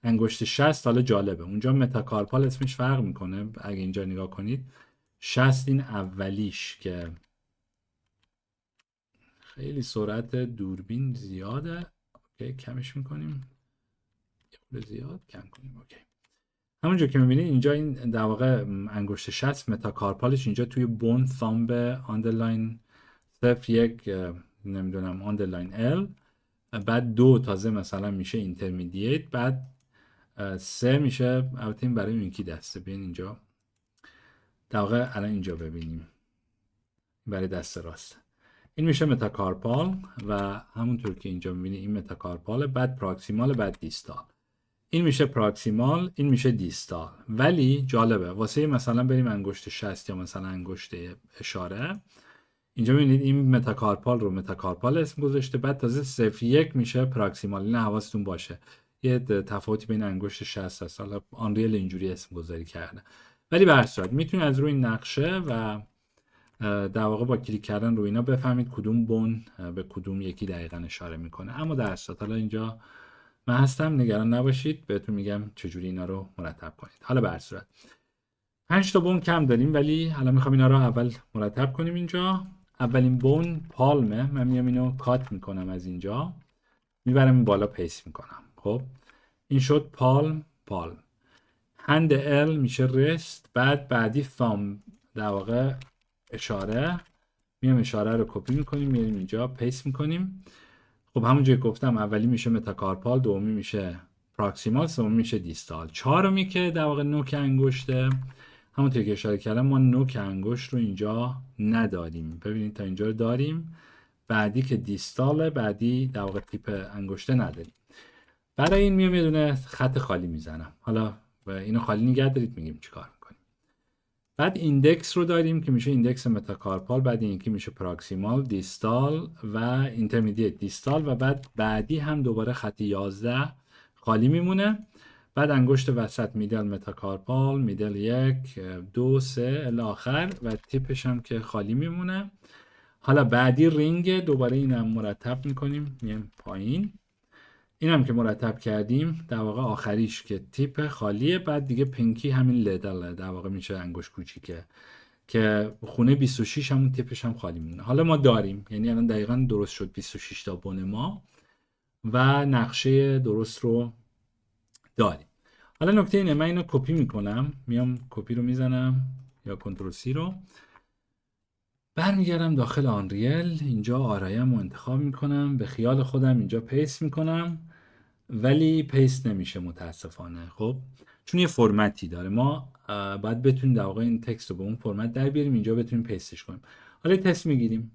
انگشت 60 حالا جالبه اونجا متاکارپال اسمش فرق میکنه، اگه اینجا نگاه کنید 60 این اولیش که خیلی سرعت دوربین زیاده، اوکی کمش میکنیم، زیاد کم کنیم، اوکی. همونجور که میبینید اینجا این در واقع انگشت 60 متاکارپالش اینجا توی بون ثامب آندرلاین 01 نمیدونم آندرلاین L، بعد 2 تازه مثلا میشه اینترمدییت، بعد 3 میشه، البته این برای اینکی دسته، بیاین اینجا در واقع الان اینجا ببینیم برای دست راست این میشه متاکارپال و همونطور که اینجا میبینید این متاکارپال، بعد پراکسیمال، بعد دیستال. این میشه پراکسیمال، این میشه دیستال. ولی جالبه واسه مثلا بریم انگشت 60 یا مثلا انگشت اشاره، اینجا میبینید این متاکارپال رو متاکارپال اسم گذاشته، بعد تازه 01 میشه پراکسیمال. این حواستون باشه یه تفاوتی بین انگشت 60 هست، حالا آنریل اینجوری اسم گذاری کرده. ولی به هر صورت میتونید از روی این نقشه و در واقع با کلیک کردن روی اینا بفهمید کدوم بون به کدوم یکی دقیقاً اشاره میکنه. اما در اصل حالا اینجا من هستم، نگران نباشید، بهتون میگم چجوری اینا رو مرتب کنید. حالا به هر صورت 5 تا بون کم داریم ولی حالا میخوام اینا رو اول مرتب کنیم. اینجا اولین بون پالمه، من میام اینو کات میکنم، از اینجا میبرم این بالا پیست میکنم. خب این شد پالم. هند ال میشه رست، بعدی ثام در واقع اشاره، میام اشاره رو کپی میکنیم میاریم اینجا پیست میکنیم. خب همونجوری گفتم اولی میشه متاکارپال، دومی میشه پراکسیمال، سومی میشه دیستال. چهارمی که در واقع نوک انگشته، همونطور که اشاره کردم ما نوک انگشت رو اینجا نداریم، ببینید تا اینجا رو داریم، بعدی که دیستاله، بعدی در واقع تیپ انگشته نداریم. برای این میام یه دونه خط خالی میزنم. حالا اینو خالی نگه دارید میگیم چیکار میکنیم. بعد ایندکس رو داریم که میشه ایندکس متاکارپال، بعد اینکی میشه پراکسیمال، دیستال و اینترمدییت دیستال و بعدی هم دوباره خط 11 خالی میمونه. بعد انگشت وسط میدل متاکارپال، میدل 1 2 3 الی آخر و تیپش هم که خالی میمونه. حالا بعدی رینگ، دوباره اینم مرتب میکنیم میایم پایین. اینم که مرتب کردیم در واقع آخریش که تیپ خالیه، بعد دیگه پینکی همین لدل در واقع میشه انگشت کوچیکه که خونه 26 همون تیپش هم خالی میمونه. حالا ما داریم، یعنی الان دقیقاً درست شد 26 تا بن ما و نقشه درست رو داریم. حالا نکته اینه من اینو کپی میکنم، میام کپی رو میزنم یا کنترل سی رو، برمیگردم داخل آنریل، اینجا آرایم رو انتخاب میکنم، به خیال خودم اینجا پیست میکنم ولی پیست نمیشه متاسفانه. خب چون یه فرمتی داره، ما باید بتونیم در واقع این تکست رو به اون فرمت در بیاریم اینجا بتونیم پیستش کنیم. حالا تست میگیریم،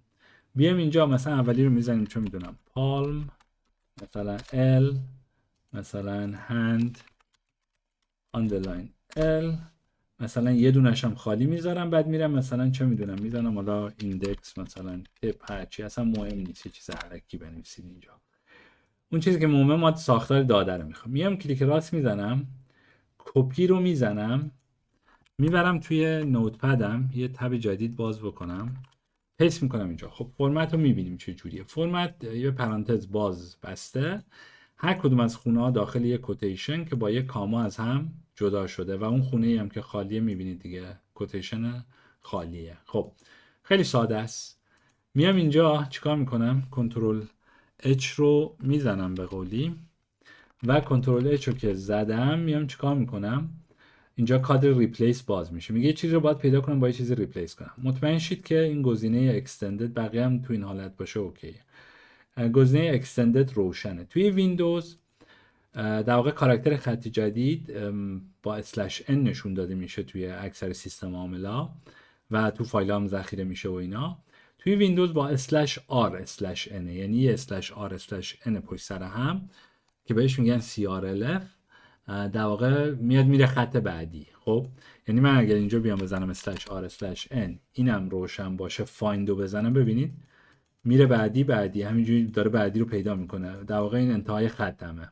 بیام اینجا مثلا اولی رو میزنیم چون میدونم پالم، مثلا L، مثلا hand underline L، مثلا یه دونش هم خالی میذارم، بعد میرم مثلا چه میدونم میزنم حالا ایندکس مثلا تپ هرچی، اصلا مهم نیست، یه چیز علکی بنویسید اینجا. اون چیزی که مهمه ما ساختار داده رو میخوام. میام کلیک راست میزنم، کپی رو میزنم، میبرم توی نوتپدم، یه تب جدید باز بکنم، پیست میکنم اینجا. خب فرمت رو میبینیم چه جوریه. فرمت یه پرانتز باز بسته، هر کدوم از خونه ها داخل یه کوتیشن که با یه کاما از هم جدا شده و اون خونه ای هم که خالیه میبینید دیگه کوتیشن خالیه. خب خیلی ساده است. میام اینجا چیکار میکنم؟ کنترل H رو میزنم به قولی و کنترل H رو که زدم میام چیکار میکنم؟ اینجا کادر ریپلیس باز میشه، میگه یه چیزی رو باید پیدا کنم با یه چیزی ریپلیس کنم. مطمئن شید که این گزینه اکستندد، بقیه هم تو این حالت باشه اوکی. گزینه اکستندد روشنه. توی ویندوز در واقع کاراکتر خط جدید با اسلش n نشون داده میشه توی اکثر سیستم عاملا و تو فایل هم ذخیره میشه و اینا. توی ویندوز با اسلش r اسلش n، یعنی یه اسلش r اسلش n پشت سر هم که بهش میگن CRLF، در واقع میاد میره خط بعدی. خب یعنی من اگر اینجا بیام بزنم اسلش r اسلش n، اینم روشن باشه، فایندو بزنم، ببینید میره بعدی، همینجوری داره بعدی رو پیدا میکنه. در واقع این انتهای خطمه.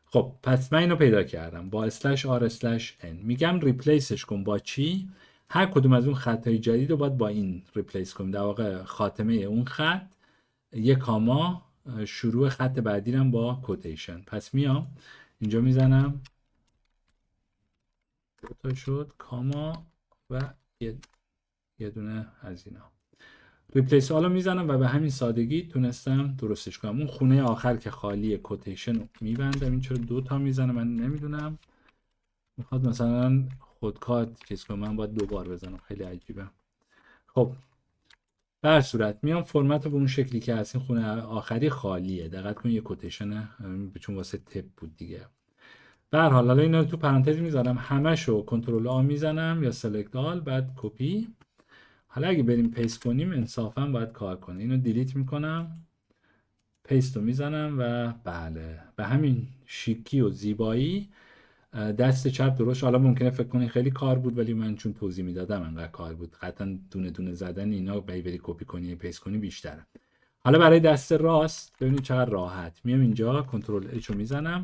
خب پس من اینو پیدا کردم با اسلش r اسلش n. میگم ریپلیسش کن با چی؟ هر کدوم از اون خطهای جدید رو باید با این ریپلیس کنیم. در واقع خاتمه اون خط یه کاما، شروع خط بعدی هم با کوتیشن. پس میام اینجا میزنم تا شد کاما و یه دونه از اینا ریپلیس آل رو میزنم و به همین سادگی تونستم درستش کنم. اون خونه آخر که خالی کوتیشن رو میبندم. این چرا 2 تا میزنه من نمیدونم، میخواد مثلا خودکار چیز کنم، من باید 2 بار بزنم، خیلی عجیبه. خب به هر صورت میام فرمت رو به اون شکلی که هست. این خونه آخری خالیه، دقت کن یه کوتیشن چون واسه تپ بود دیگه. به هر حال حالا اینا رو تو پرانتز میذارم، همشو کنترل آ میزنم یا سلکت آل، بعد کپی. حالا اگه بریم پیست کنیم انصافا باید کار کنه. اینو دیلیت میکنم، پیست رو میزنم و بله به همین شیکی و زیبایی دست چپ درست. حالا ممکنه فکر کنی خیلی کار بود، ولی من چون توضیح میدادم انقدر کار بود. قطعا دونه دونه زدن اینا بری کپی کنی پیست کنی بیشتره. حالا برای دست راست ببینید چقدر راحت. میام اینجا کنترل اچ رو میزنم،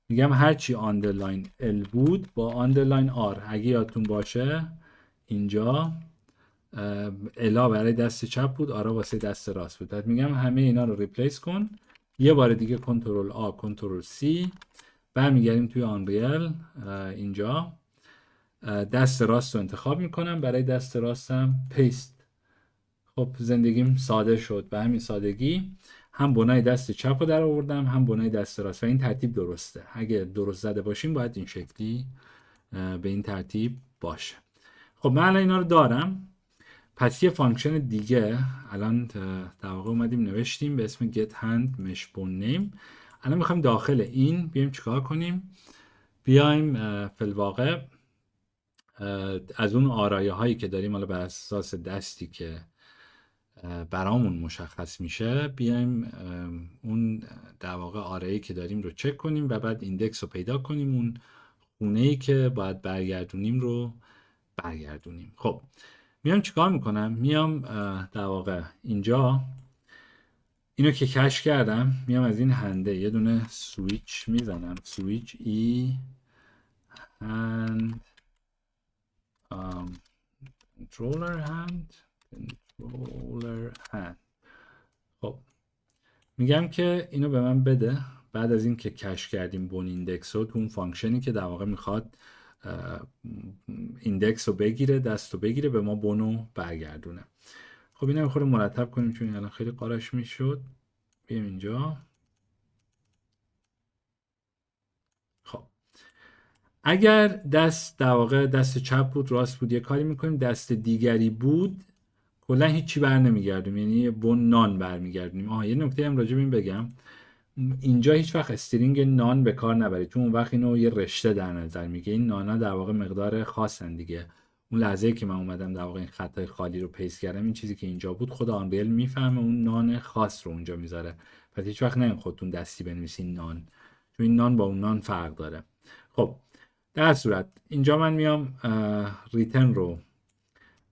میگم هرچی آندرلاین ال بود با آندرلاین آر. اگه یادتون باشه اینجا الا برای دست چپ بود، آرا واسه دست راست بود. میگم همه اینا رو ریپلیس کن. یه بار دیگه کنترل آ کنترل سی، برمیگردیم توی آنریل. اینجا دست راست رو انتخاب میکنم، برای دست راستم پیست. خب زندگیم ساده شد. به همین سادگی هم بنای دست چپ رو در آوردم هم بنای دست راست و این ترتیب درسته. اگه درست زده باشیم باید این شکلی به این ترتیب باشه. خب من الان اینا رو دارم. پس یه فانکشن دیگه الان در واقع اومدیم نوشتیم به اسم get hand mesh bone name. الان میخوایم داخل این بیایم چیکار کنیم؟ بیایم فی الواقع از اون آرایه هایی که داریم حالا بر اساس دستی که برامون مشخص میشه، بیایم اون در واقع آرایه‌ای که داریم رو چک کنیم و بعد ایندکس رو پیدا کنیم، اون خونه‌ای که باید برگردونیم رو برگردونیم. خب میام چیکار میکنم؟ میام در واقع اینجا اینو که کش کردم، میام از این هنده یه دونه سویچ میزنم، سویچ ای هند کنترلر هند خب میگم که اینو به من بده. بعد از این که کش کردیم بون ایندکس رو تو اون فانکشنی که در واقع میخواد ایندکس رو بگیره، دست رو بگیره، به ما بونو برگردونه. خب اینو خود مرتب کنیم چون الان خیلی قاراش میشد. بیایم اینجا. خب اگر دست در واقع دست چپ بود راست بود یه کاری میکنیم، دست دیگری بود کلا هیچی بر نمیگردیم، یعنی بون نان برمیگردیم. یه نکته هم راجع به این بگم، اینجا هیچ وقت استرینگ نان به کار نبرید چون اون وقت اینو یه رشته در نظر میگه. این نانا در واقع مقدار خاصن دیگه. اون لحظه که من اومدم در واقع این خطای خالی رو پیست کردم، این چیزی که اینجا بود خود آنریل میفهمه اون نان خاص رو اونجا میذاره. پس هیچ وقت نه خودتون دستی بنویسین نان، چون این نان با اون نان فرق داره. خب در صورت اینجا من میام ریتن رو،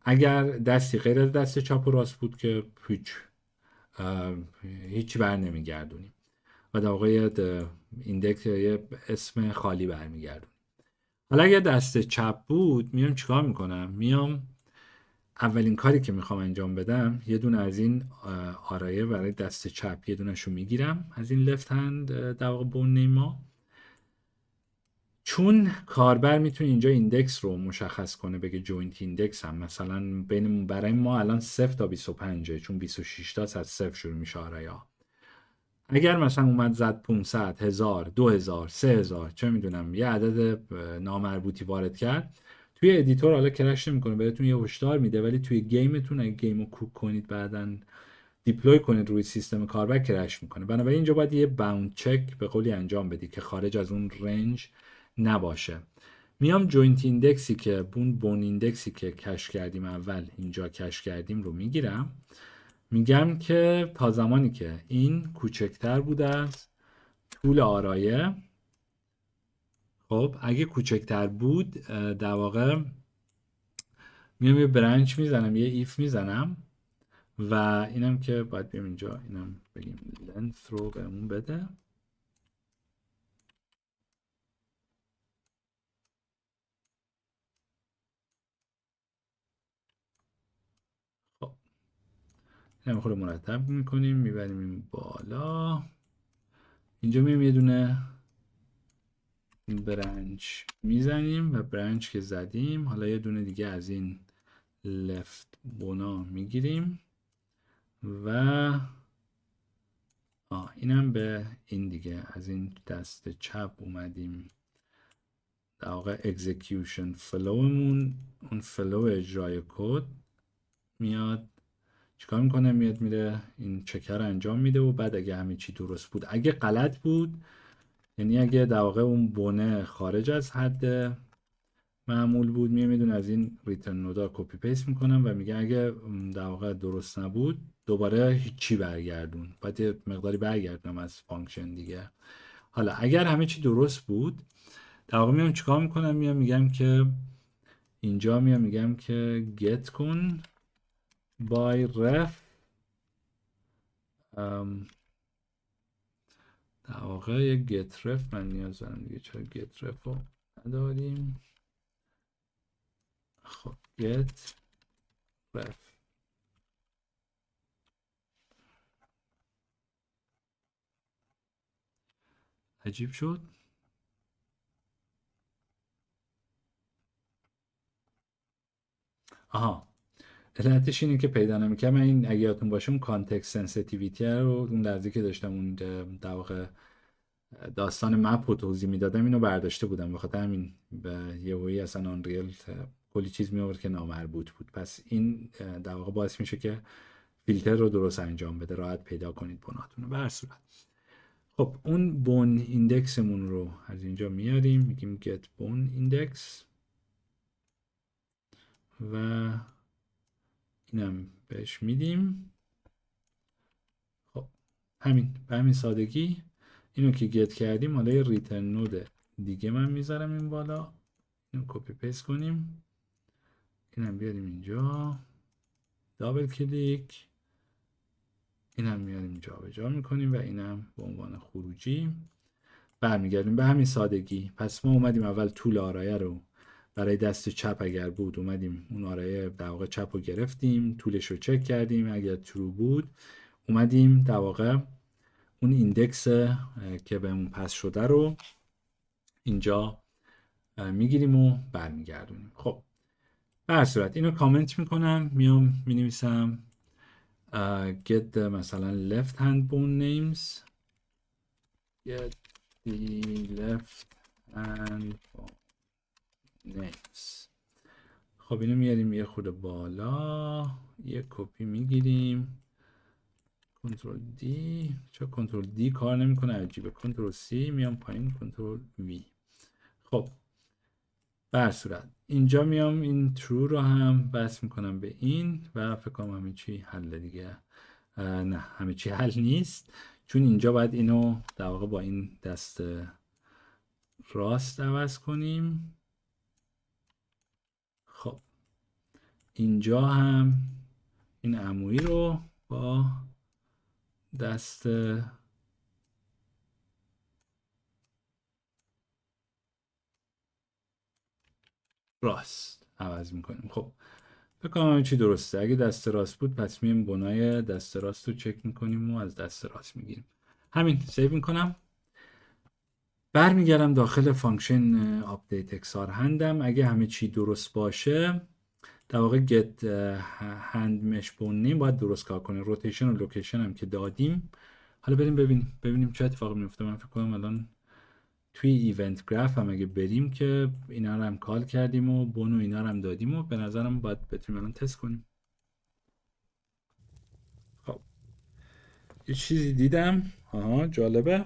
اگر دستی غیر از دست چپ و راست بود که هیچ بر نمیگردونیم و در واقع ایندکس یه اسم خالی برمیگردونیم. حالا اگر دست چپ بود میام چیکار میکنم؟ میام اولین کاری که میخوام انجام بدم یه دونه از این آرایه برای دست چپ یه دونهشو میگیرم از این لفت هند در واقع بون نیما، چون کاربر میتونه اینجا ایندکس رو مشخص کنه، بگه جوینت ایندکس هم مثلا بین برای ما الان 0 تا 25 چون 26 تا از 0 شروع میشه آرایه ها. اگر مثلا اومد زد 500 1000 2000 3000 چه میدونم یه عدد نامربوطی وارد کرد، توی ادیتور حالا کرش نمیکنه بهتون یه هشدار میده، ولی توی گیمتون اگه گیمو کوک کنید بعدن دیپلوی کنید روی سیستم کاربر کرش میکنه. بنابراین اینجا باید یه باوند چک به قولی انجام بدی که خارج از اون رنج نباشه. میام جوینت ایندکسی که بون ایندکسی که کش کردیم اول اینجا کش کردیم رو میگیرم، میگم که تا زمانی که این کوچکتر بوده از طول آرایه، خب اگه کوچکتر بود در واقع میام یه برنچ میزنم، یه ایف میزنم و اینم که باید بیام اینجا اینم بگیم لنث رو بهمون بده. خب اینم خود مرتب میکنیم میبریم این بالا، اینجا میام یه دونه برنچ میزنیم و برنچ که زدیم حالا یه دونه دیگه از این لفت بونا میگیریم و اینم به این دیگه از این دست چپ اومدیم در واقع اکزیکیوشن فلومون، اون فلو اجرای کد میاد چیکار میکنه؟ میاد میره این چکر انجام میده و بعد اگه همه چی درست بود، اگه غلط بود یعنی اگه در واقع اون بونه خارج از حد معمول بود، میدون از این ریترن نودا کپی پیست میکنم و میگه اگه در واقع درست نبود دوباره هیچی برگردون، باید یه مقداری برگردونم از فانکشن دیگه. حالا اگر همه چی درست بود در واقع میام چیکار میکنم؟ میگم که اینجا میگم که get کن by ref در واقع یه get ref من نیاز دارم دیگه، چرا get ref رو نداریم؟ خب get ref عجیب شد. آها علتش اینه که پیدا نمی‌کنم. من این اگه یادتون باشه اون کانتکست سنسیتیویتی رو اون لحظه که داشتم اون در واقع داستان مپ رو توضیح میدادم اینو برداشته بودم، بخاطر همین به یهویی اصلا آنریل کلی چیز می آورد که نامربوط بود. پس این در واقع باعث میشه که فیلتر رو درست انجام بده، راحت پیدا کنید بناتون رو. به هر صورت خب اون بون ایندکسمون رو از اینجا میاریم، میگیم get bone index و اینم بهش میدیم. خب همین به همین سادگی اینو که گت کردیم، حالا یه ریترن نود دیگه من میذارم این بالا، اینو کپی پیست کنیم، اینم بیاریم اینجا، دابل کلیک، اینم میاریم جابجا میکنیم و اینم به عنوان خروجی برمیگردیم. به همین سادگی. پس ما اومدیم اول طول آرایه رو برای دست چپ اگر بود اومدیم اون آرایه در واقع چپ رو گرفتیم، طولش رو چک کردیم، اگر ترو بود اومدیم در واقع اون ایندکس که بهمون پس شده رو اینجا میگیریم و برمیگردونیم. خب به هر صورت اینو کامنت میکنم، میام مینویسم get the مثلا left hand bone names، get the left hand bone names. خب اینو میاریم یه خود بالا، یه کپی میگیریم، کنترل دی، چرا کنترل دی کار نمیکنه عجیبه، کنترل سی، میام پایین کنترل وی. خب به هر صورت اینجا میام این true رو هم بس میکنم به این و فکر کنم همه چی حل دیگه. نه همه چی حل نیست، چون اینجا باید اینو در واقع با این دست راست عوض کنیم. خب اینجا هم این عمویی رو با دست راست عوض میکنیم. خب فکر کنم همه چی درسته. اگه دست راست بود پس میایم بنای دست راست رو چک میکنیم و از دست راست میگیریم. همین. سیو میکنم. برمیگردم داخل فانکشن آپدیت اکسار هندم. اگه همه چی درست باشه در واقع get hand mesh bone name باید درست کار کنه. روتیشن و لوکیشن هم که دادیم. حالا بریم ببینیم چه اتفاقی میفته. من فکر کنم الان توی ایونت گراف هم اگه بریم که اینا رو هم کال کردیم و بون و اینا رو هم دادیم و به نظرم باید بتونیم الان تست کنیم. خب یه چیزی دیدم. جالبه.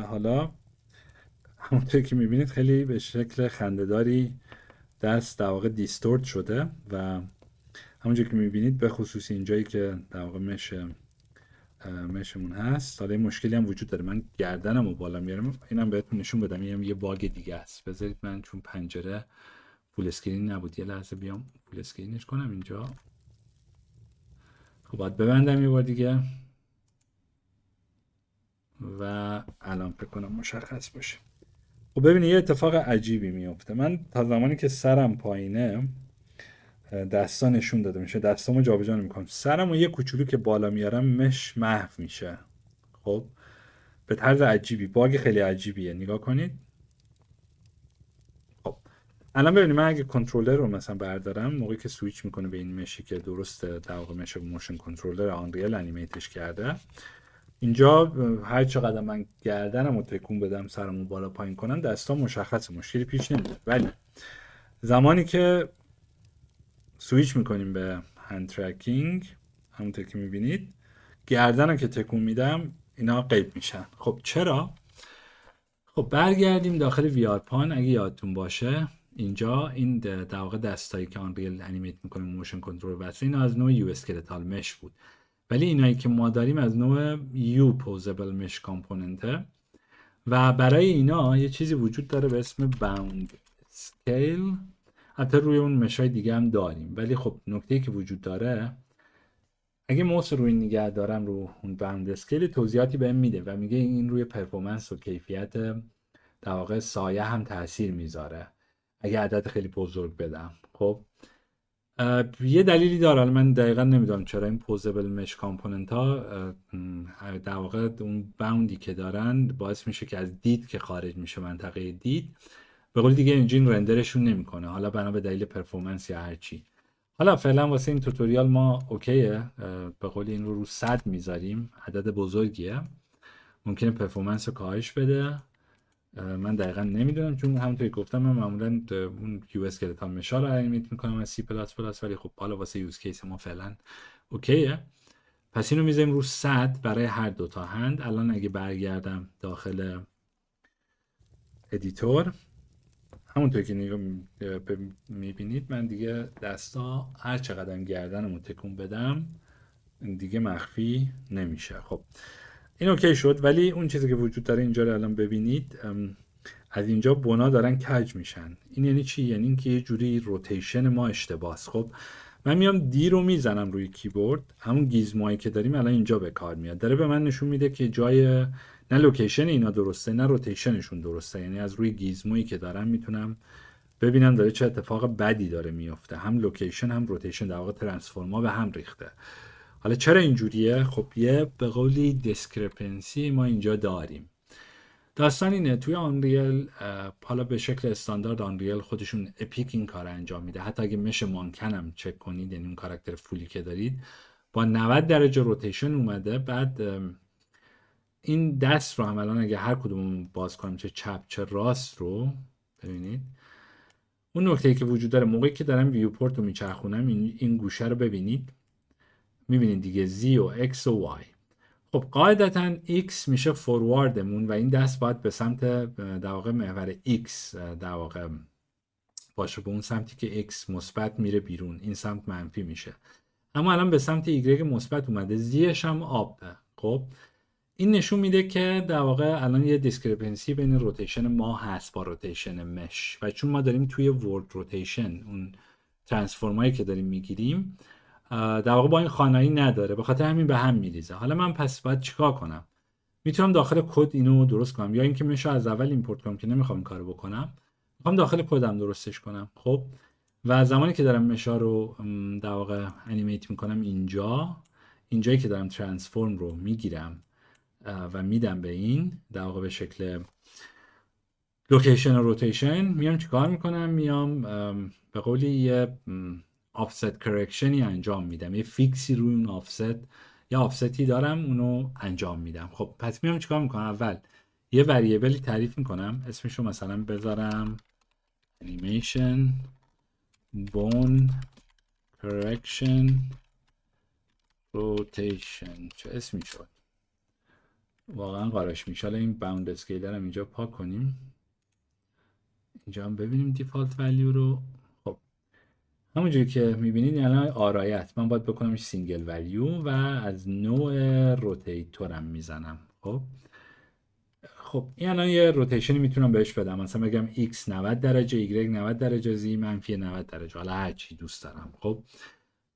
حالا همونطور که میبینید خیلی به شکل خنده‌داری دست در واقع دیستورت شده و همونجور که میبینید به خصوص اینجایی که در واقع مشمون هست. حالا مشکلی هم وجود داره. من گردنم رو بالا میارم. اینم بهتون نشون بدم. اینم یه باگ دیگه است. بذارید من چون پنجره فول اسکرین نبود یه لحظه بیام فول اسکرینش کنم اینجا. خب باید ببندم یه بار دیگه و الان فکر کنم مشخص باشه. خب ببینید یه اتفاق عجیبی میفته. من تا زمانی که سرم پایینه دستا نشون داده میشه. دستامو جابجا نمیکنم. سرمو یه کوچولو که بالا میارم مش محو میشه. خب به طرز عجیبی. باگ خیلی عجیبیه. نگاه کنید. خب الان ببینید من اگه کنترلر رو مثلا بردارم موقعی که سویچ میکنه به این مشی که درسته در واقع مش موشن کنترلر آنریل انیمیتش کرده. اینجا هر چقدر من گردنم رو تکون بدم سرمو بالا پایین کنم دستا مشخصه مشکلی پیش نمیاد. ولی زمانی که سویچ میکنیم به هند ترکینگ همونطور که میبینید گردنم که تکون میدم اینا غیب میشن. خب چرا؟ خب برگردیم داخل وی پان. اگه یادتون باشه اینجا این در واقع دستایی که آنریل انیمیت میکنه موشن کنترل واسه اینا از نوع یو اسکلتال مش بود. ولی اینایی که ما داریم از نوع یو پوزبل مش کامپوننته و برای اینا یه چیزی وجود داره به اسم باوند اسکیل. حتی روی اون مشای دیگه هم داریم. ولی خب نکته‌ای که وجود داره اگه موس روی نگه دارم رو اون باوند اسکیل توضیحاتی بهم میده و میگه این روی پرفورمنس و کیفیت در واقع سایه هم تاثیر میذاره اگه عدد خیلی بزرگ بدم. خب یه دلیلی داره. من دقیقا نمیدونم چرا این پوزبل مش کامپوننت ها در واقع اون باوندی که دارن باعث میشه که از دید که خارج میشه منطقه دید به قول دیگه انجین رندرشون نمیکنه. حالا بنا به دلیل پرفورمنس یا هر چی. حالا فعلا واسه این توتوریال ما اوکیه. به قول این رو 100 میذاریم. عدد بزرگیه. ممکنه پرفورمنس رو کاهش بده. من دقیقا نمیدونم چون همونطوری گفتم من معمولا اون یو اسکلتال مشا رو انیمیت میکنم از سی پلاس پلاس ولی خب حالا واسه یوز کیس ما فعلا اوکیه. پس اینو میذاریم رو 100 برای هر دوتا هند. الان اگه برگردم داخل ادیتور همونطور که نگاه میبینید من دیگه دستا هر چقدر گردنمو تکون بدم دیگه مخفی نمیشه. خب این اوکی شد. ولی اون چیزی که وجود داره اینجا رو الان ببینید. از اینجا بنا دارن کج میشن. این یعنی چی؟ یعنی اینکه یه جوری روتیشن ما اشتباهه. خب من میام دی رو میزنم روی کیبورد. همون گیزمایی که داریم الان اینجا به کار میاد. داره به من نشون میده که جای نه لوکیشن اینا درسته نه روتیشنشون درسته. یعنی از روی گیزمایی که دارم میتونم ببینم داره چه اتفاق بدی داره میفته. هم لوکیشن هم روتیشن در واقع ترانسفورما به هم ریخته. حالا چرا اینجوریه؟ خب یه به قولی دیسکرپنسی ما اینجا داریم. داستان اینه توی آنریل حالا به شکل استاندارد آنریل خودشون اپیک این کار انجام میده. حتی اگه مش مانکن هم چک کنید یعنی اون کاراکتر فولی که دارید با 90 درجه روتیشن اومده. بعد این دست رو هم الان اگه هر کدوم باز کنیم چه چپ چه راست رو ببینید. اون نکته‌ای که وجود داره موقعی که دارم ویوپورت رو میچرخونم این گوشه رو ببینید. میبینید دیگه Z و X و Y. خب قاعدتا X میشه فورواردمون و این دست باید به سمت در واقع محور X در واقع باشه. به اون سمتی که X مثبت میره بیرون این سمت منفی میشه. اما الان به سمت Y مثبت اومده. زیش هم آبه. خب این نشون میده که در واقع الان یه دیسکریپنسی بین روتیشن ما هست با روتیشن مش، و چون ما داریم توی ورد روتیشن اون ترانسفورمایی که داریم میگیریم در واقع با این خانایی نداره، به خاطر همین به هم میریزه. حالا من پس باید چیکار کنم؟ میتونم داخل کد اینو درست کنم، یا اینکه مش از اول ایمپورت کنم که نمیخوام این کارو بکنم، میخوام داخل کدم درستش کنم. خب و زمانی که دارم مشا رو در واقع انیمیت میکنم، اینجایی که دارم ترانسفورم رو میگیرم و میدم به این در واقع به شکل لوکیشن و روتیشن، میام چیکار میکنم؟ میام به قولی یه آفست کرکشنی انجام میدم، یه فیکسی روی اون آفست، یا آفستی دارم اونو انجام میدم. خب پس میام چیکار میکنم؟ اول یه وریبلی تعریف میکنم، اسمشو مثلا بذارم animation bone correction rotation. چه اسمی شد؟ واقعا قارش میشه. این باوند اسکیلر هم اینجا پاک کنیم، اینجا هم ببینیم دیفالت ولیو رو. خب همونجوری که میبینید الان آرایت من باید بکنمش سینگل ولیو و از نوع روتیتورم میزنم. خب این الان یه روتیشنی میتونم بهش بدم، مثلا بگم x 90 درجه، y 90 درجه، z منفی 90 درجه، حالا هر چی دوست دارم. خب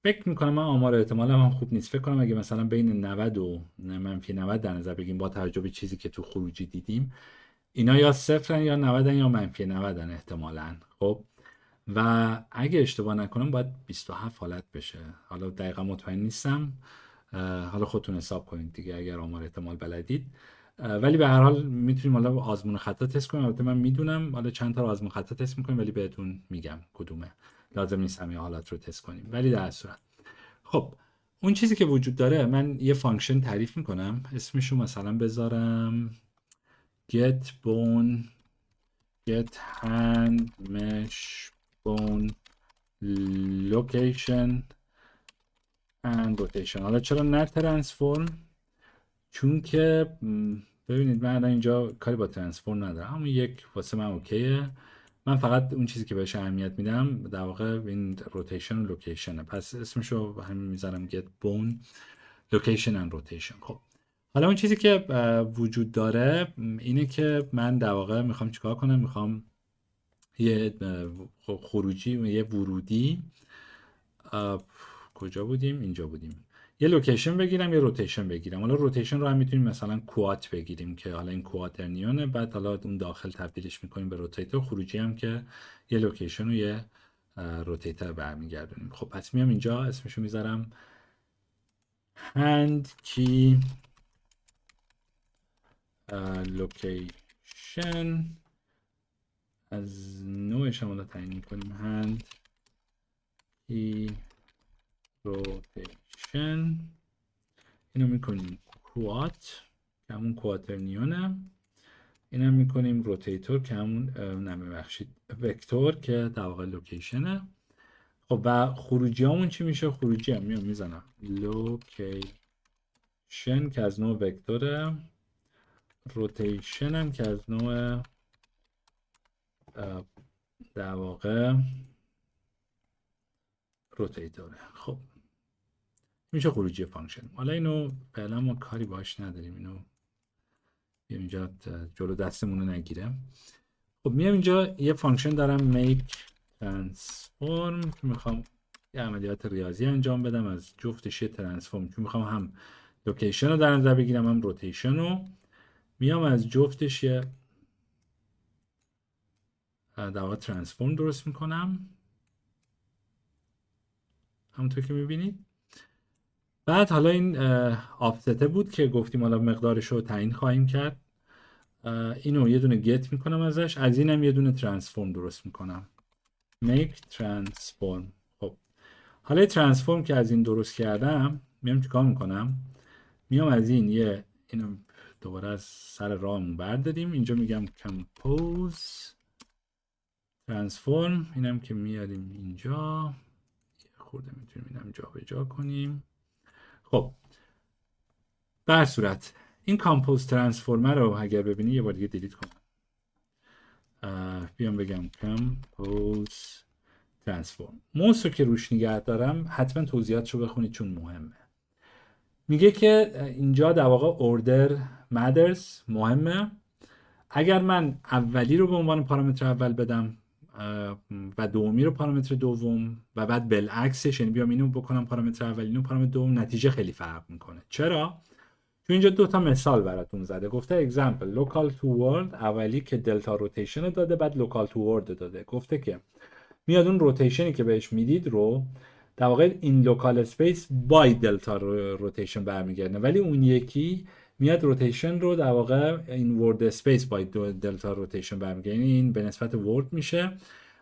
فکر میکنم من آمار احتمال هم خوب نیست، فکر کنم اگه مثلا بین 90 و منفی 90 در نظر بگیم، با توجه به چیزی که تو خروجی دیدیم، اینا یا صفرن یا 90 یا منفی 90 احتمالاً. خب و اگه اشتباه نکنم باید 27 حالت بشه، حالا دقیقا مطمئن نیستم، حالا خودتون حساب کنید دیگه اگر آمار احتمال بلدید. ولی به هر حال میتونیم حالا آزمون خطا تست کنیم. البته من میدونم حالا چند تا آزمون خطا تست میکنیم، ولی بهتون میگم کدومه، لازم نیست همه حالات رو تست کنیم. ولی در صورت خب اون چیزی که وجود داره، من یه فانکشن تعریف میکنم، اسمشو مثلا بذارم get bone get hand mesh bone location and rotation. حالا چرا نه ترانسفورم؟ چون که ببینید من الان اینجا کاری با ترانسفورم ندارم، همون یک واسه من اوکیه. من فقط اون چیزی که بهش اهمیت میدم در واقع این روتیشن و لوکیشنه، پس اسمشو همین میذارم get bone location and rotation. خب حالا اون چیزی که وجود داره اینه که من در واقع میخوام چیکار کنم؟ میخوام یه خروجی، یه ورودی، کجا بودیم؟ اینجا بودیم، یه لوکیشن بگیرم، یه روتیشن بگیرم. حالا روتیشن رو هم میتونیم مثلا کوات بگیریم که حالا این کواترنیونه، بعد حالا اون داخل تبدیلش میکنیم به روتیتور. خروجی هم که یه لوکیشن و یه روتیتور برمیگردونیم. خب پس میام اینجا اسمشو میذارم hand key location، از نوعش هم حالا تعیین میکنیم hand key روتیشن، اینو میکنیم کوات که همون کواترنیونه، اینم میکنیم روتیتور که همون ببخشید وکتور که در واقع لوکیشنه. خب و خروجی همون چی میشه؟ خروجی هم میزنم لوکیشن که از نوع وکتوره، روتیشن هم که از نوع در واقع روتیتوره. خب میشه خروجی فانکشن. حالا اینو فعلا ما کاری باش نداریم، اینو بیام اینجا جلو دستمون رو نگیره. خب میام اینجا یه فانکشن دارم make transform که میخوام یه عملیات ریاضی انجام بدم از جفتش یه ترانسفورم، چون میخوام هم لوکیشن رو در نظر بگیرم هم روتیشن رو. میام از جفتش یه در واقع ترانسفورم درست میکنم همونطور که میبینید. بعد حالا این آفسته بود که گفتیم حالا مقدارش رو تعیین خواهیم کرد، اینو یه دونه گت میکنم ازش، از اینم یه دونه ترانسفورم درست میکنم make transform. خب حالا ترانسفورم که از این درست کردم، میام چیکار میکنم؟ میام از این اینو دوباره از سر راهمون برداریم، اینجا میگم compose transform، اینم که میاریم اینجا، خورده میتونیم اینم جا به جا کنیم. خب به هر صورت این کامپوز ترانسفورمر رو اگر ببینی یه بار دیگه دیلیت کنم، بیام بگم کامپوز ترانسفورم. موس رو که روش نگه دارم حتما توضیحاتشو بخونید چون مهمه. میگه که اینجا در واقع order matters مهمه. اگر من اولی رو به عنوان پارامتر اول بدم و دومی رو پارامتر دوم و بعد بالعکسش، یعنی بیام اینو بکنم پارامتر اول اینو پارامتر دوم، نتیجه خیلی فرق میکنه. چرا؟ چون اینجا دو تا مثال براتون زده. گفته example local to world اولی که دلتا روتیشن داده، بعد local to world داده. گفته که میاد اون روتیشنی که بهش میدید رو در واقع این لوکال اسپیس بای دلتا روتیشن برمیگرده، ولی اون یکی میاد روتیشن رو در واقع این ورد اسپیس بای دلتا روتیشن برمیگرده، یعنی این به نسبت ورد میشه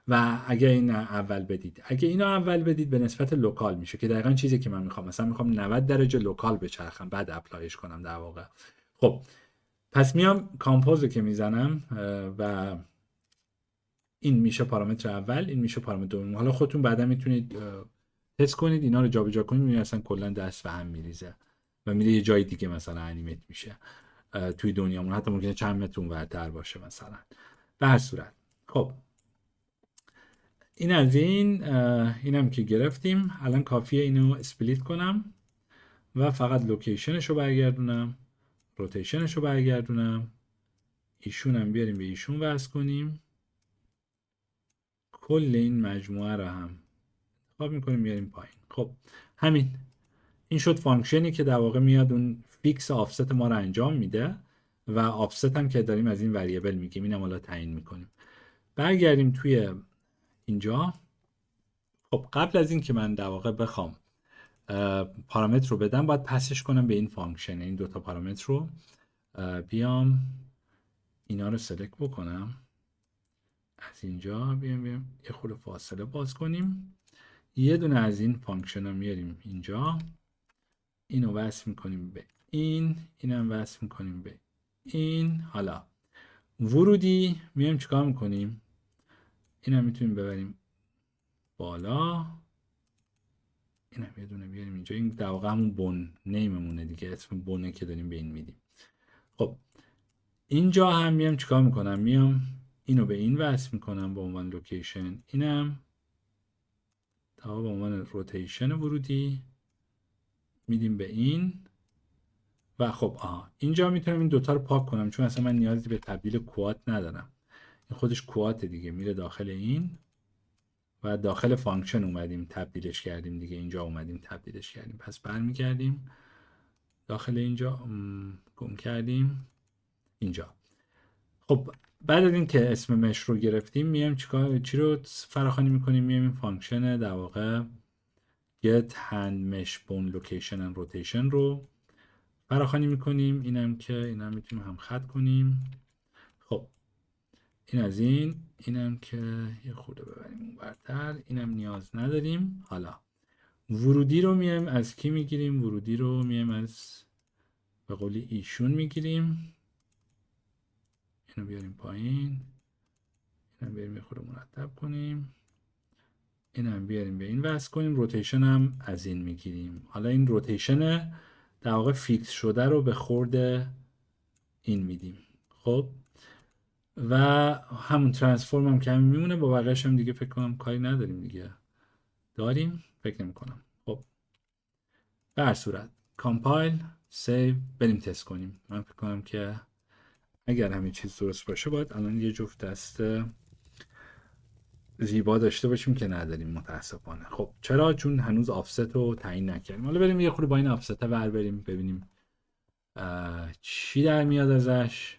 و اگه این اول بدید، اگه اینو اول بدید به نسبت لوکال میشه، که دقیقاً چیزی که من میخوام. مثلا میخوام 90 درجه لوکال بچرخم بعد اپلایش کنم در واقع. خب پس میام کامپوزو که میزنم و این میشه پارامتر اول، این میشه پارامتر دوم. حالا خودتون بعدا میتونید تست کنید اینا رو جابجا کنید، میبینید اصلا کلا دست به هم میریزه و میره یه جای دیگه مثلا انیمیت میشه توی دنیامون، حتی ممکنه چند متر اونورتر باشه مثلا. به هر صورت خب این از اینم که گرفتیم. الان کافیه اینو اسپلیت کنم و فقط لوکیشنش رو برگردونم، روتیشنش رو برگردونم، ایشون هم بیاریم به ایشون وصل کنیم، کل این مجموعه رو هم انتخاب میکنیم بیاریم پایین. خب همین، این شد فانکشنی که در واقع میاد اون فیکس آفست ما رو انجام میده و آفست هم که داریم از این وریبل میگیم، اینم حالا تعیین میکنیم. برگردیم توی اینجا. خب قبل از این که من در واقع بخوام پارامتر رو بدم، باید پسش کنم به این فانکشن. این دوتا پارامتر رو بیام اینا رو سلکت بکنم، از اینجا بیام یه خورده فاصله باز کنیم، یه دونه از این فانکشن رو میاریم اینجا، اینو وصل میکنیم به اینم وصل میکنیم به این. حالا ورودی میایم چیکار میکنیم؟ اینم میتونیم ببریم بالا، اینم یه دونه بیاریم اینجا. این در واقع همون بون نیممونه دیگه، اسم بونه که داریم به این میدیم. خب اینجا هم میام چیکار میکنم؟ میام اینو به این وصل میکنم به عنوان لوکیشن، اینم تا به عنوان روتیشن ورودی میدیم به این. و خب اینجا میتونم این دوتا رو پاک کنم، چون اصلا من نیازی به تبدیل کوات ندارم. این خودش کوات دیگه، میره داخل این و داخل فانکشن اومدیم تبدیلش کردیم دیگه، اینجا اومدیم تبدیلش کردیم. پس برمیگردیم داخل اینجا، گم کردیم اینجا. خب بعد از این که اسم مش رو گرفتیم، میایم چی رو فراخوانی میکنیم؟ میایم این فانکشن در واقع get hand mesh bone location and rotation رو فراخوانی میکنیم. اینم میتونیم هم خط کنیم. خب این از اینم که یه خورده ببریم اون برتر، اینم نیاز نداریم. حالا ورودی رو میایم از کی میگیریم؟ ورودی رو میایم از به قولی ایشون میگیریم. اینو بیاریم پایین، اینم بیاریم یه خورده مرتب کنیم، اینم بیاریم به این وصل کنیم. روتیشن هم از این میگیریم. حالا این روتیشن در واقع فیکس شده رو به خورده این میدیم. خب و همون ترانسفورم هم که همین میمونه، با بقیه‌اش هم دیگه فکر کنم کاری نداریم دیگه. داریم؟ فکر نمی کنم. خب به هر صورت کامپایل، سیو، بریم تست کنیم. من فکر کنم که اگر همین چیز درست باشه باید الان یه جفت دست زیبا داشته باشیم که نداریم متاسفانه. خب چرا؟ چون هنوز آفست رو تعیین نکردیم. حالا بریم یه خورده با این آفست ور بریم ببینیم چی در میاد ازش.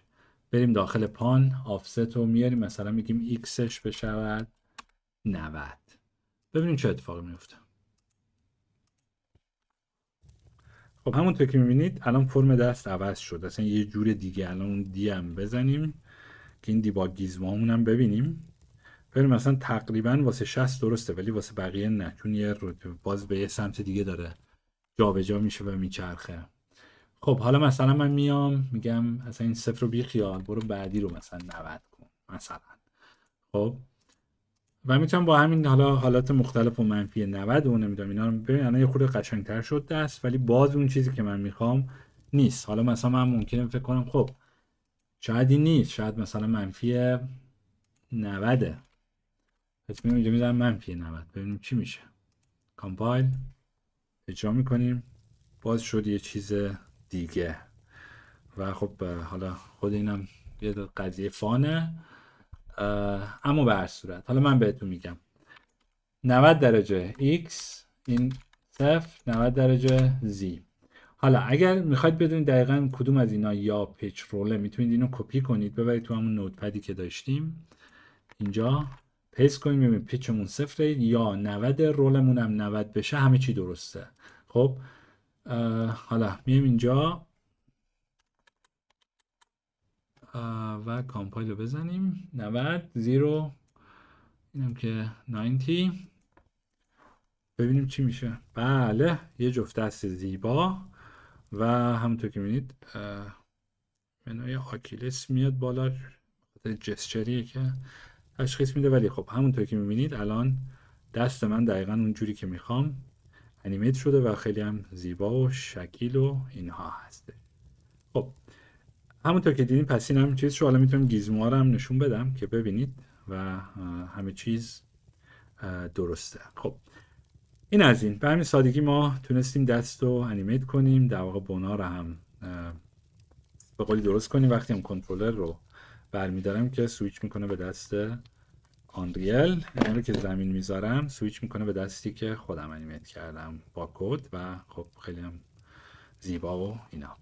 بریم داخل پان، آفست رو میاریم، مثلا میگیم ایکسش بشود 90. ببینیم چه اتفاقی میفته. خب همونطور که میبینید الان فرم دست عوض شد، اصلا یه جور دیگه. الان اون دی هم بزنیم که این دیباگ گیزمامون هم ببینیم. بریم مثلا تقریبا واسه 60 درسته، ولی واسه بقیه نه، چون یه باز به یه سمت دیگه داره جابجا میشه و میچرخه. خب حالا مثلا من میام میگم مثلا این صفر رو بی خیال، برو بعدی رو مثلا 90 کن مثلا. خب و میتونم با همین حالا حالات مختلف و منفی 90 و نمیدونم اینا رو ببین، الان یه خورده قشنگتر شد دست، ولی باز اون چیزی که من میخوام نیست. حالا مثلا من ممکنه فکر کنم خب شاید این نیست، شاید مثلا منفی 90. پس میام اینجا میذارم منفی 90 ببینیم چی میشه. کامپایل اجرا میکنیم، باز شد یه چیز دیگه. و خب حالا خود اینم یه قضیه فانه. اما به هر صورت حالا من بهتون میگم 90 درجه x این 0، 90 درجه z. حالا اگر میخواید بدونید دقیقا کدوم از اینا یا پیچ روله، میتونید اینو کپی کنید ببرید تو همون نوتپدی که داشتیم اینجا پیست کنیم، ببینید پیچمون 0 یا 90 رولمون هم 90 بشه همه چی درسته. خب حالا میایم اینجا و کامپایل رو بزنیم 90 0 اینم که 90. ببینیم چی میشه. بله یه جفت دست زیبا و همونطور که میبینید منوی آکیلس میاد بالا، جسچریه که تشخیص میده. ولی خب همونطور که میبینید الان دست من دقیقا اونجوری که میخوام انیمیت شده و خیلی هم زیبا و شکیل و اینها هسته. خب همونطور که دیدیم پس این هم چیز شو. حالا میتونم گیزموها رو هم نشون بدم که ببینید و همه چیز درسته. خب این از این. به همین سادگی ما تونستیم دست رو انیمیت کنیم، در واقع بنا رو هم به قولی درست کنیم. وقتی هم کنترلر رو برمیدارم که سویچ میکنه به دست آنریل، این رو که زمین میذارم سویچ میکنه به دستی که خودم انیمیت کردم با کد و خب خیلی هم زیبا و اینا.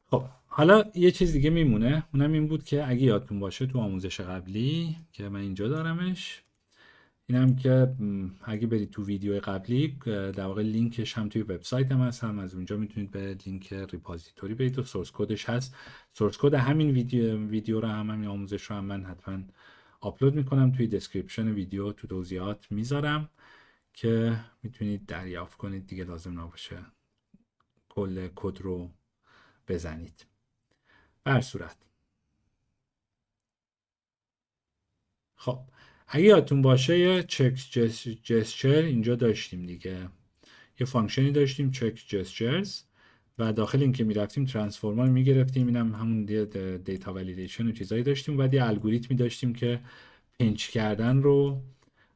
خب حالا یه چیز دیگه میمونه، اونم این بود که اگه یادتون باشه تو آموزش قبلی که من اینجا دارمش، اینم که اگه برید تو ویدیو قبلی در واقع لینکش هم توی وبسایت هم هست، هم از اونجا میتونید به لینک ریپوزیتوری برید و سورس کدش هست. سورس کد همین ویدیو رو هم همین آموزش رو هم من حتما آپلود میکنم توی دسکریپشن ویدیو، تو توضیحات میذارم که میتونید دریافت کنید دیگه، لازم نباشه کل کد رو بزنید. بر صورت خب اگه یادتون باشه یه چک جسچر اینجا داشتیم دیگه، یه فانکشنی داشتیم چک جسچرز و داخل این که میرفتیم ترانسفورمر میگرفتیم، اینم همون دیتا ولیدیشن و چیزایی داشتیم و بعد یه الگوریتمی داشتیم که پینچ کردن رو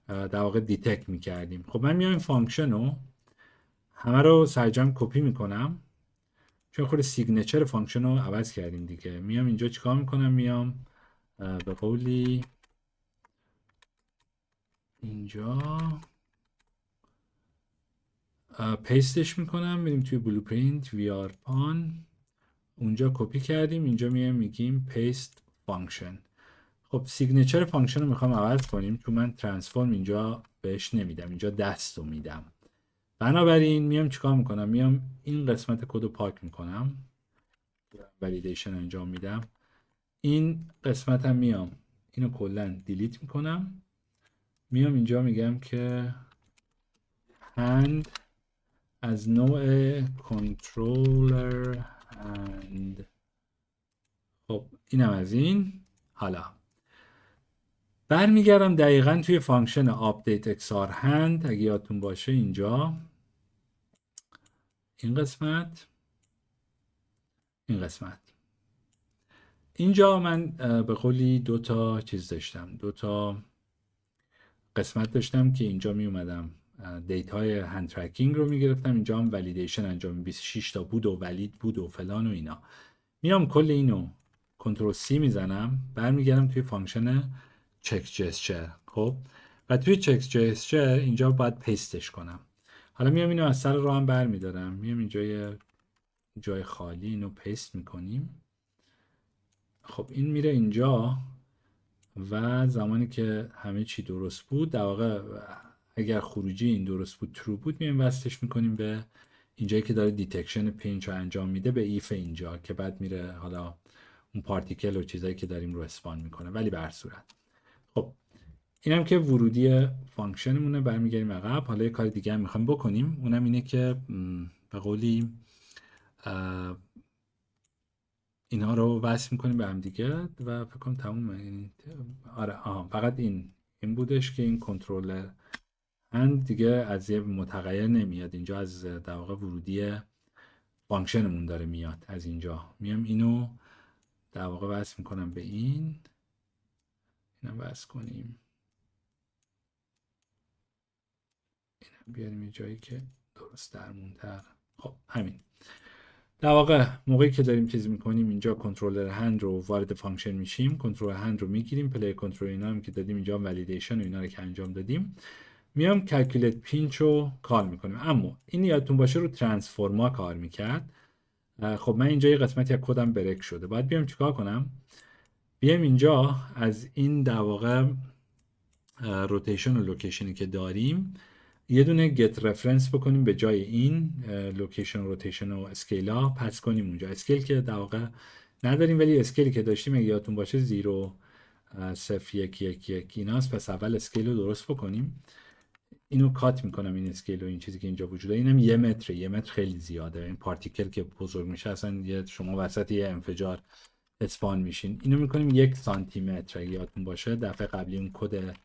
در واقع دیتکت میکردیم. خب من میام این فانکشن رو همه رو سرجم کپی میکنم چون خود سیگنچر فانکشن رو عوض کردیم دیگه. میام اینجا چیکار میکنم، میام به قولی اینجا پیستش میکنم، میریم توی بلوپرینت وی آر پان، اونجا کپی کردیم، اینجا میگیم پیست فانکشن. خب سیگنچر فانکشن رو میخوام عوض کنیم چون من ترانسفورم اینجا بهش نمیدم، اینجا دست رو میدم. بنابراین میام چیکار میکنم، میام این قسمت کد رو پاک میکنم، ولیدیشن انجام میدم، این قسمت هم میام اینو کلا دیلیت میکنم، میام اینجا میگم که hand از نوع کنترلر hand. خب اینم از این. حالا برمیگردم دقیقا توی فانکشن آپدیت اکسار هند، اگه یادتون باشه اینجا این قسمت، این قسمت اینجا من به قولی دو تا چیز داشتم، دو تا قسمت داشتم که اینجا می اومدم دیتای هند ترکینگ رو میگرفتم، اینجا هم ولیدیشن انجام 26 تا بود و ولید بود و فلان و اینا. میام کل اینو کنترل سی میزنم، برمیگردم توی فانکشن چک جسچر. خب و توی چک جسچر اینجا باید پیستش کنم. حالا میام اینو از سر راه هم برمیدارم، میام اینجا یه جای خالی اینو پیست میکنیم. خب این میره اینجا و زمانی که همه چی درست بود، در واقع اگر خروجی این درست بود ترو بود، میایم وصلش میکنیم به اینجایی که داره دیتکشن پینچ رو انجام میده، به ایف اینجا که بعد میره حالا اون پارتیکل و چیزایی که داریم رو اسپان میکنه. ولی به هر صورت خب اینم که ورودی فانکشنمونه. برمیگردیم عقب. حالا یه کار دیگه هم میخوایم بکنیم، اونم اینه که به قولی اینها رو وصل میکنیم به هم دیگه و فکر کنم تمومه. آره فقط این بودش که این کنترلر هند دیگه از یه متغیر نمیاد اینجا، از در واقع ورودی فانکشنمون داره میاد. از اینجا میام اینو در واقع وصل میکنم به اینم وصل کنیم، اینم بیاریم یه جایی که درست درمونتر. خب همین. در واقع موقعی که داریم چیز میکنیم اینجا کنترلر هند رو وارد فانکشن میشیم، کنترل هند رو میگیریم، پلی کنترل اینا هم که دادیم اینجا، ولیدیشن و اینا رو که انجام دادیم، میام کلکولیت پینچ رو کال میکنیم. اما این یادتون باشه رو ترانسفورما کار میکرد. خب من اینجا یه قسمتی از کدم بریک شده، باید بیام چیکار کنم؟ بیام اینجا از این در واقع روتیشن و لوکیشنی که داریم یه دونه گت رفرنس بکنیم به جای این لوکیشن روتیشن و اسکیلا پس کنیم اونجا. اسکیل که در واقع نداریم، ولی اسکیلی که داشتیم اگه یادتون باشه 0 0 1 1 1 ایناست، پس اول اسکیل رو درست بکنیم. اینو کات میکنم، این اسکیل و این چیزی که اینجا وجود داره، اینم 1 متره. 1 متر خیلی زیاده، این پارتیکل که بزرگ میشه اصلا شما وسط یه انفجار اسپان میشین. اینو میکنیم 1 سانتی متر. اگه یادتون باشه دفعه قبلی اون کد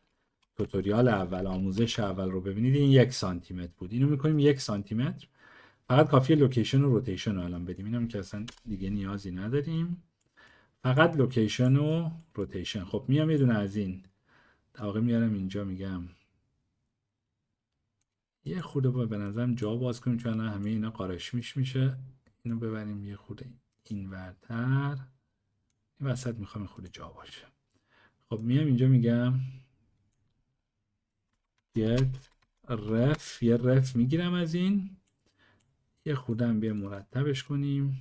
توتوریال اول، آموزش اول رو ببینید، این 1 سانتی متر بود. اینو میکنیم 1 سانتی متر. فقط کافیه لوکیشن و روتیشن رو الان بدیم، اینم که اصلا دیگه نیازی نداریم، فقط لوکیشن و روتیشن. خب میام یه دونه از این در واقع میارم اینجا، میگم یه خورده به نظرم جا باز کنیم چون همه اینا قارش میشه. اینو ببریم یه خورده این ورتر، این وسط میخوام خورده جا باشه. خب میام اینجا میگم get ref، یه رف میگیرم از این، یه خورده هم بیا مرتبش کنیم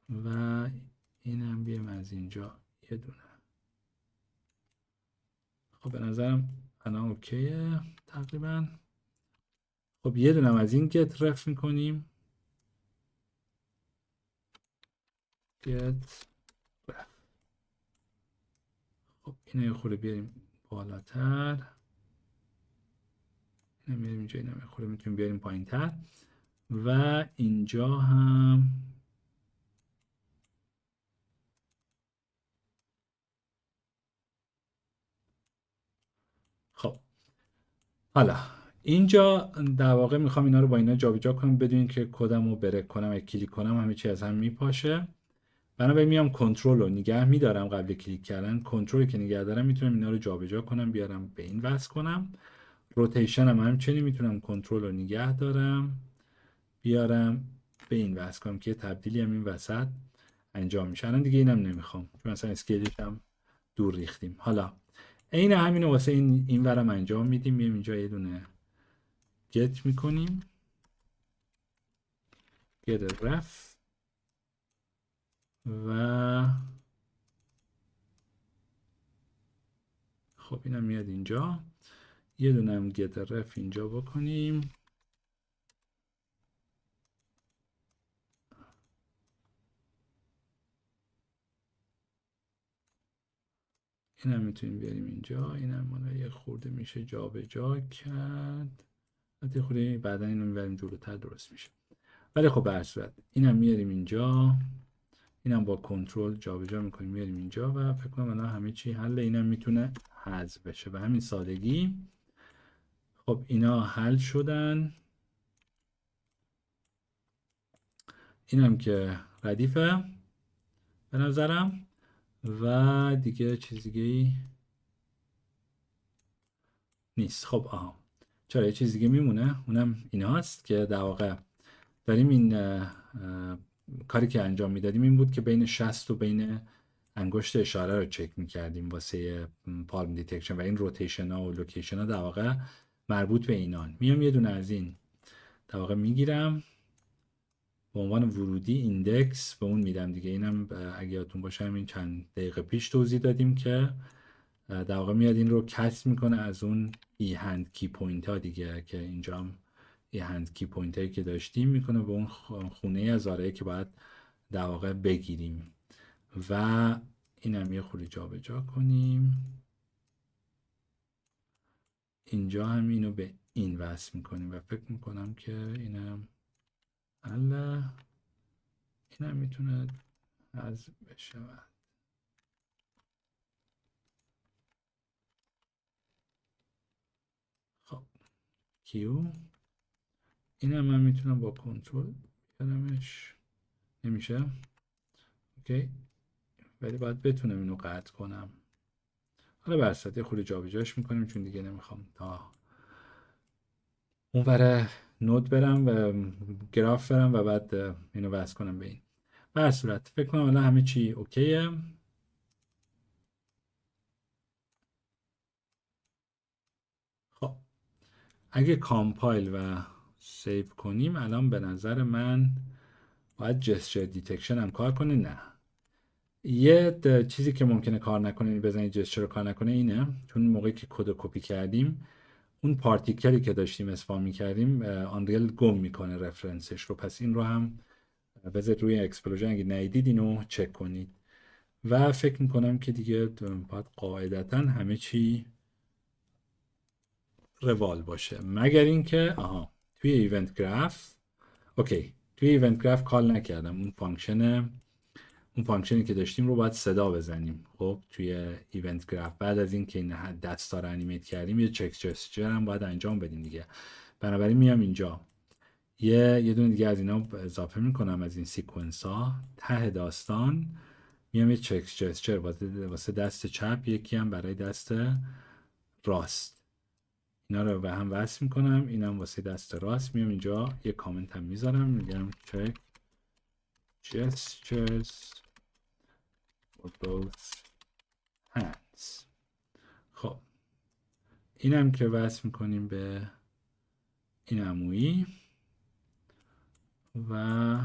و اینم بیام از اینجا یه دونه. خب به نظرم الان اوکیه تقریبا. خب یه دونم از این get ref میکنیم، get ref. خب اینو یه خورده بیاریم بالاتر، اینو میاریم اینجا، اینو یه خورده میتونیم بیاریم پایین تر و اینجا هم خب. حالا اینجا در واقع میخوام اینا رو با اینا جابجا کنم بدون که کدم رو برک کنم. اگه کلیک کنم همه چی از هم میپاشه. بنابراین میام کنترل رو نگه میدارم قبل کلیک کردن. کنترلی که نگه دارم میتونم اینا رو جابجا کنم، بیارم به این وصل کنم. روتیشن هم همچنین میتونم کنترل رو نگه دارم بیارم به این وصل کنم که تبدیلی هم این وسط انجام میشه. الان دیگه اینم نمیخوام چون مثلا اسکیلش هم دور ریختیم. حالا عین همین واسه این ورم انجام میدیم. میام اینجا یه دونه get میکنیم get ref و خب اینم میاد اینجا. یه دونه هم get ref اینجا بکنیم. اینم میتونیم بیاریم اینجا. اینم مالا یه خورده میشه جابجا کرد، حتی خورده بعدا اینو میبریم جلوتر درست میشه. ولی خب به هر صورت اینم میاریم اینجا، اینم با کنترل جابجا میکنیم میاریم اینجا و فکر کنم الان همه چی حل. اینم میتونه حذف بشه به همین سادگی. خب اینا حل شدن. اینم که ردیفه به نظرم و دیگه چیز دیگه نیست. خب چرا یه چیز دیگه میمونه، اونم این هاست که در واقع داریم این کاری که انجام میدادیم این بود که بین 60 و بین انگشت اشاره رو چک میکردیم واسه پالم دیتکشن و این روتیشن ها و لوکیشن ها در واقع مربوط به اینان. میام یه دونه از این در واقع میگیرم به عنوان ورودی ایندکس به اون میدم دیگه. اینم اگه یادتون باشه همین چند دقیقه پیش توضیح دادیم که در واقع میاد این رو کست میکنه از اون ای هند کی پوینت ها دیگه، که اینجا هم ای هند کی پوینت هایی که داشتیم میکنه به اون خونه از آرایی که باید در واقع بگیریم و اینم یه خوری جا به جا کنیم. اینجا هم اینو به این وصل میکنیم و فکر میکنم که اینم اینم میتونه حذف بشه. خب کیو اینم من میتونم با کنترل بیارمش، نمیشه اوکی، ولی باید بتونم اینو قطع کنم. حالا برسات یه خورده جابجاش میکنیم چون دیگه نمیخوام تا اون ور نود برم و گراف برم و بعد اینو وصل کنم به این. به هر صورت فکر کنم الان همه چی اوکیه. خب اگه کامپایل و سیو کنیم الان به نظر من باید جسچر دیتکشن هم کار کنه. نه، یه چیزی که ممکنه کار نکنه بزنید جسچر رو کار نکنه اینه، چون موقعی که کد کپی کردیم اون پارتیکلی که داشتیم اسپان میکردیم آنریل گم میکنه رفرنسش رو. پس این رو هم بذارید روی اکسپلوژن، اگه ندیدید اینو چک کنید. و فکر میکنم که دیگه باید قاعدتا همه چی روال باشه، مگر اینکه توی ایونت گراف، اوکی توی ایونت گراف کال نکردم اون فانکشنی که داشتیم رو باید صدا بزنیم. خب توی ایونت گراف بعد از اینکه این دستا رو انیمیت کردیم یه چک جسچر هم باید انجام بدیم دیگه. بنابراین میام اینجا یه دونه دیگه از اینا اضافه میکنم از این سیکونس ها ته داستان. میام یه چک جسچر واسه دست چپ، یکی هم برای دست راست. اینا رو به هم وصل میکنم. اینم واسه دست راست. میام اینجا یه کامنت هم میذارم، میگم check gestures for both hands. خب اینم که وصل میکنیم به این عمویی و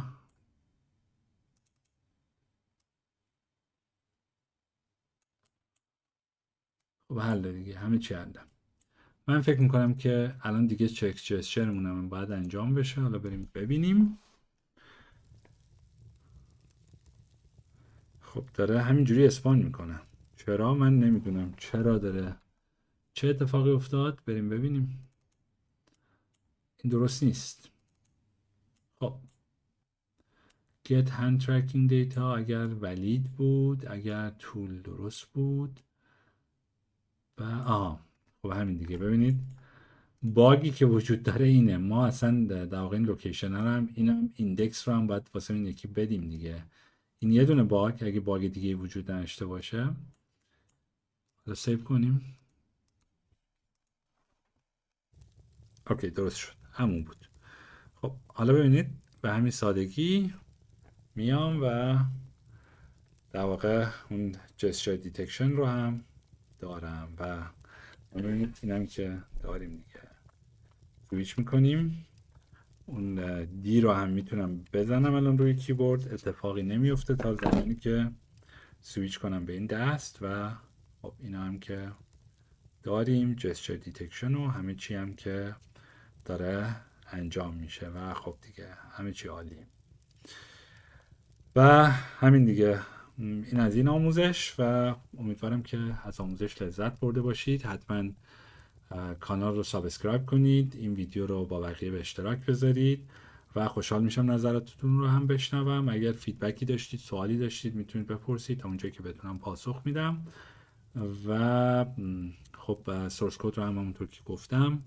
خب حل دیگه، همه چی حله. من فکر میکنم که الان دیگه چک جسچرمون هم باید انجام بشه. حالا بریم ببینیم. خب داره همینجوری اسپان میکنه. چرا؟ من نمیدونم چرا داره، چه اتفاقی افتاد. بریم ببینیم. این درست نیست. خب get hand tracking data اگر ولید بود، اگر طول درست بود و خب همین دیگه. ببینید باگی که وجود داره اینه، ما اصلا در واقع این لوکیشن هم اینم ایندکس رو هم باید واسه این یکی بدیم دیگه. این یه دونه باگ، اگه باگ دیگه وجود نداشته باشه. حالا سیو کنیم. اوکی درست شد، همون بود. خب حالا ببینید به همین سادگی میام و در واقع اون جسچر دیتکشن رو هم دارم و ببینید اینم که داریم دیگه. سویچ میکنیم. اون دی رو هم میتونم بزنم الان روی کیبورد، اتفاقی نمیفته تا زمانی که سویچ کنم به این دست. و خب اینا هم که داریم جسچر دیتکشن و همه چی هم که داره انجام میشه و خب دیگه همه چی عالیه. و همین دیگه، این از این آموزش و امیدوارم که از آموزش لذت برده باشید. حتما کانال رو سابسکرایب کنید، این ویدیو رو با بقیه به اشتراک بذارید و خوشحال میشم نظراتتون رو هم بشنوم. اگر فیدبکی داشتید، سوالی داشتید میتونید بپرسید، تا اونجایی که بتونم پاسخ میدم. و خب سورس کد رو هم همونطور که گفتم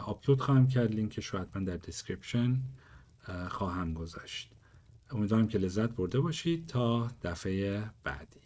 آپلود خواهم کرد، لینکش رو حتما در دیسکریپشن خواهم گذاشت. امیدوارم که لذت برده باشید. تا دفعه بعدی.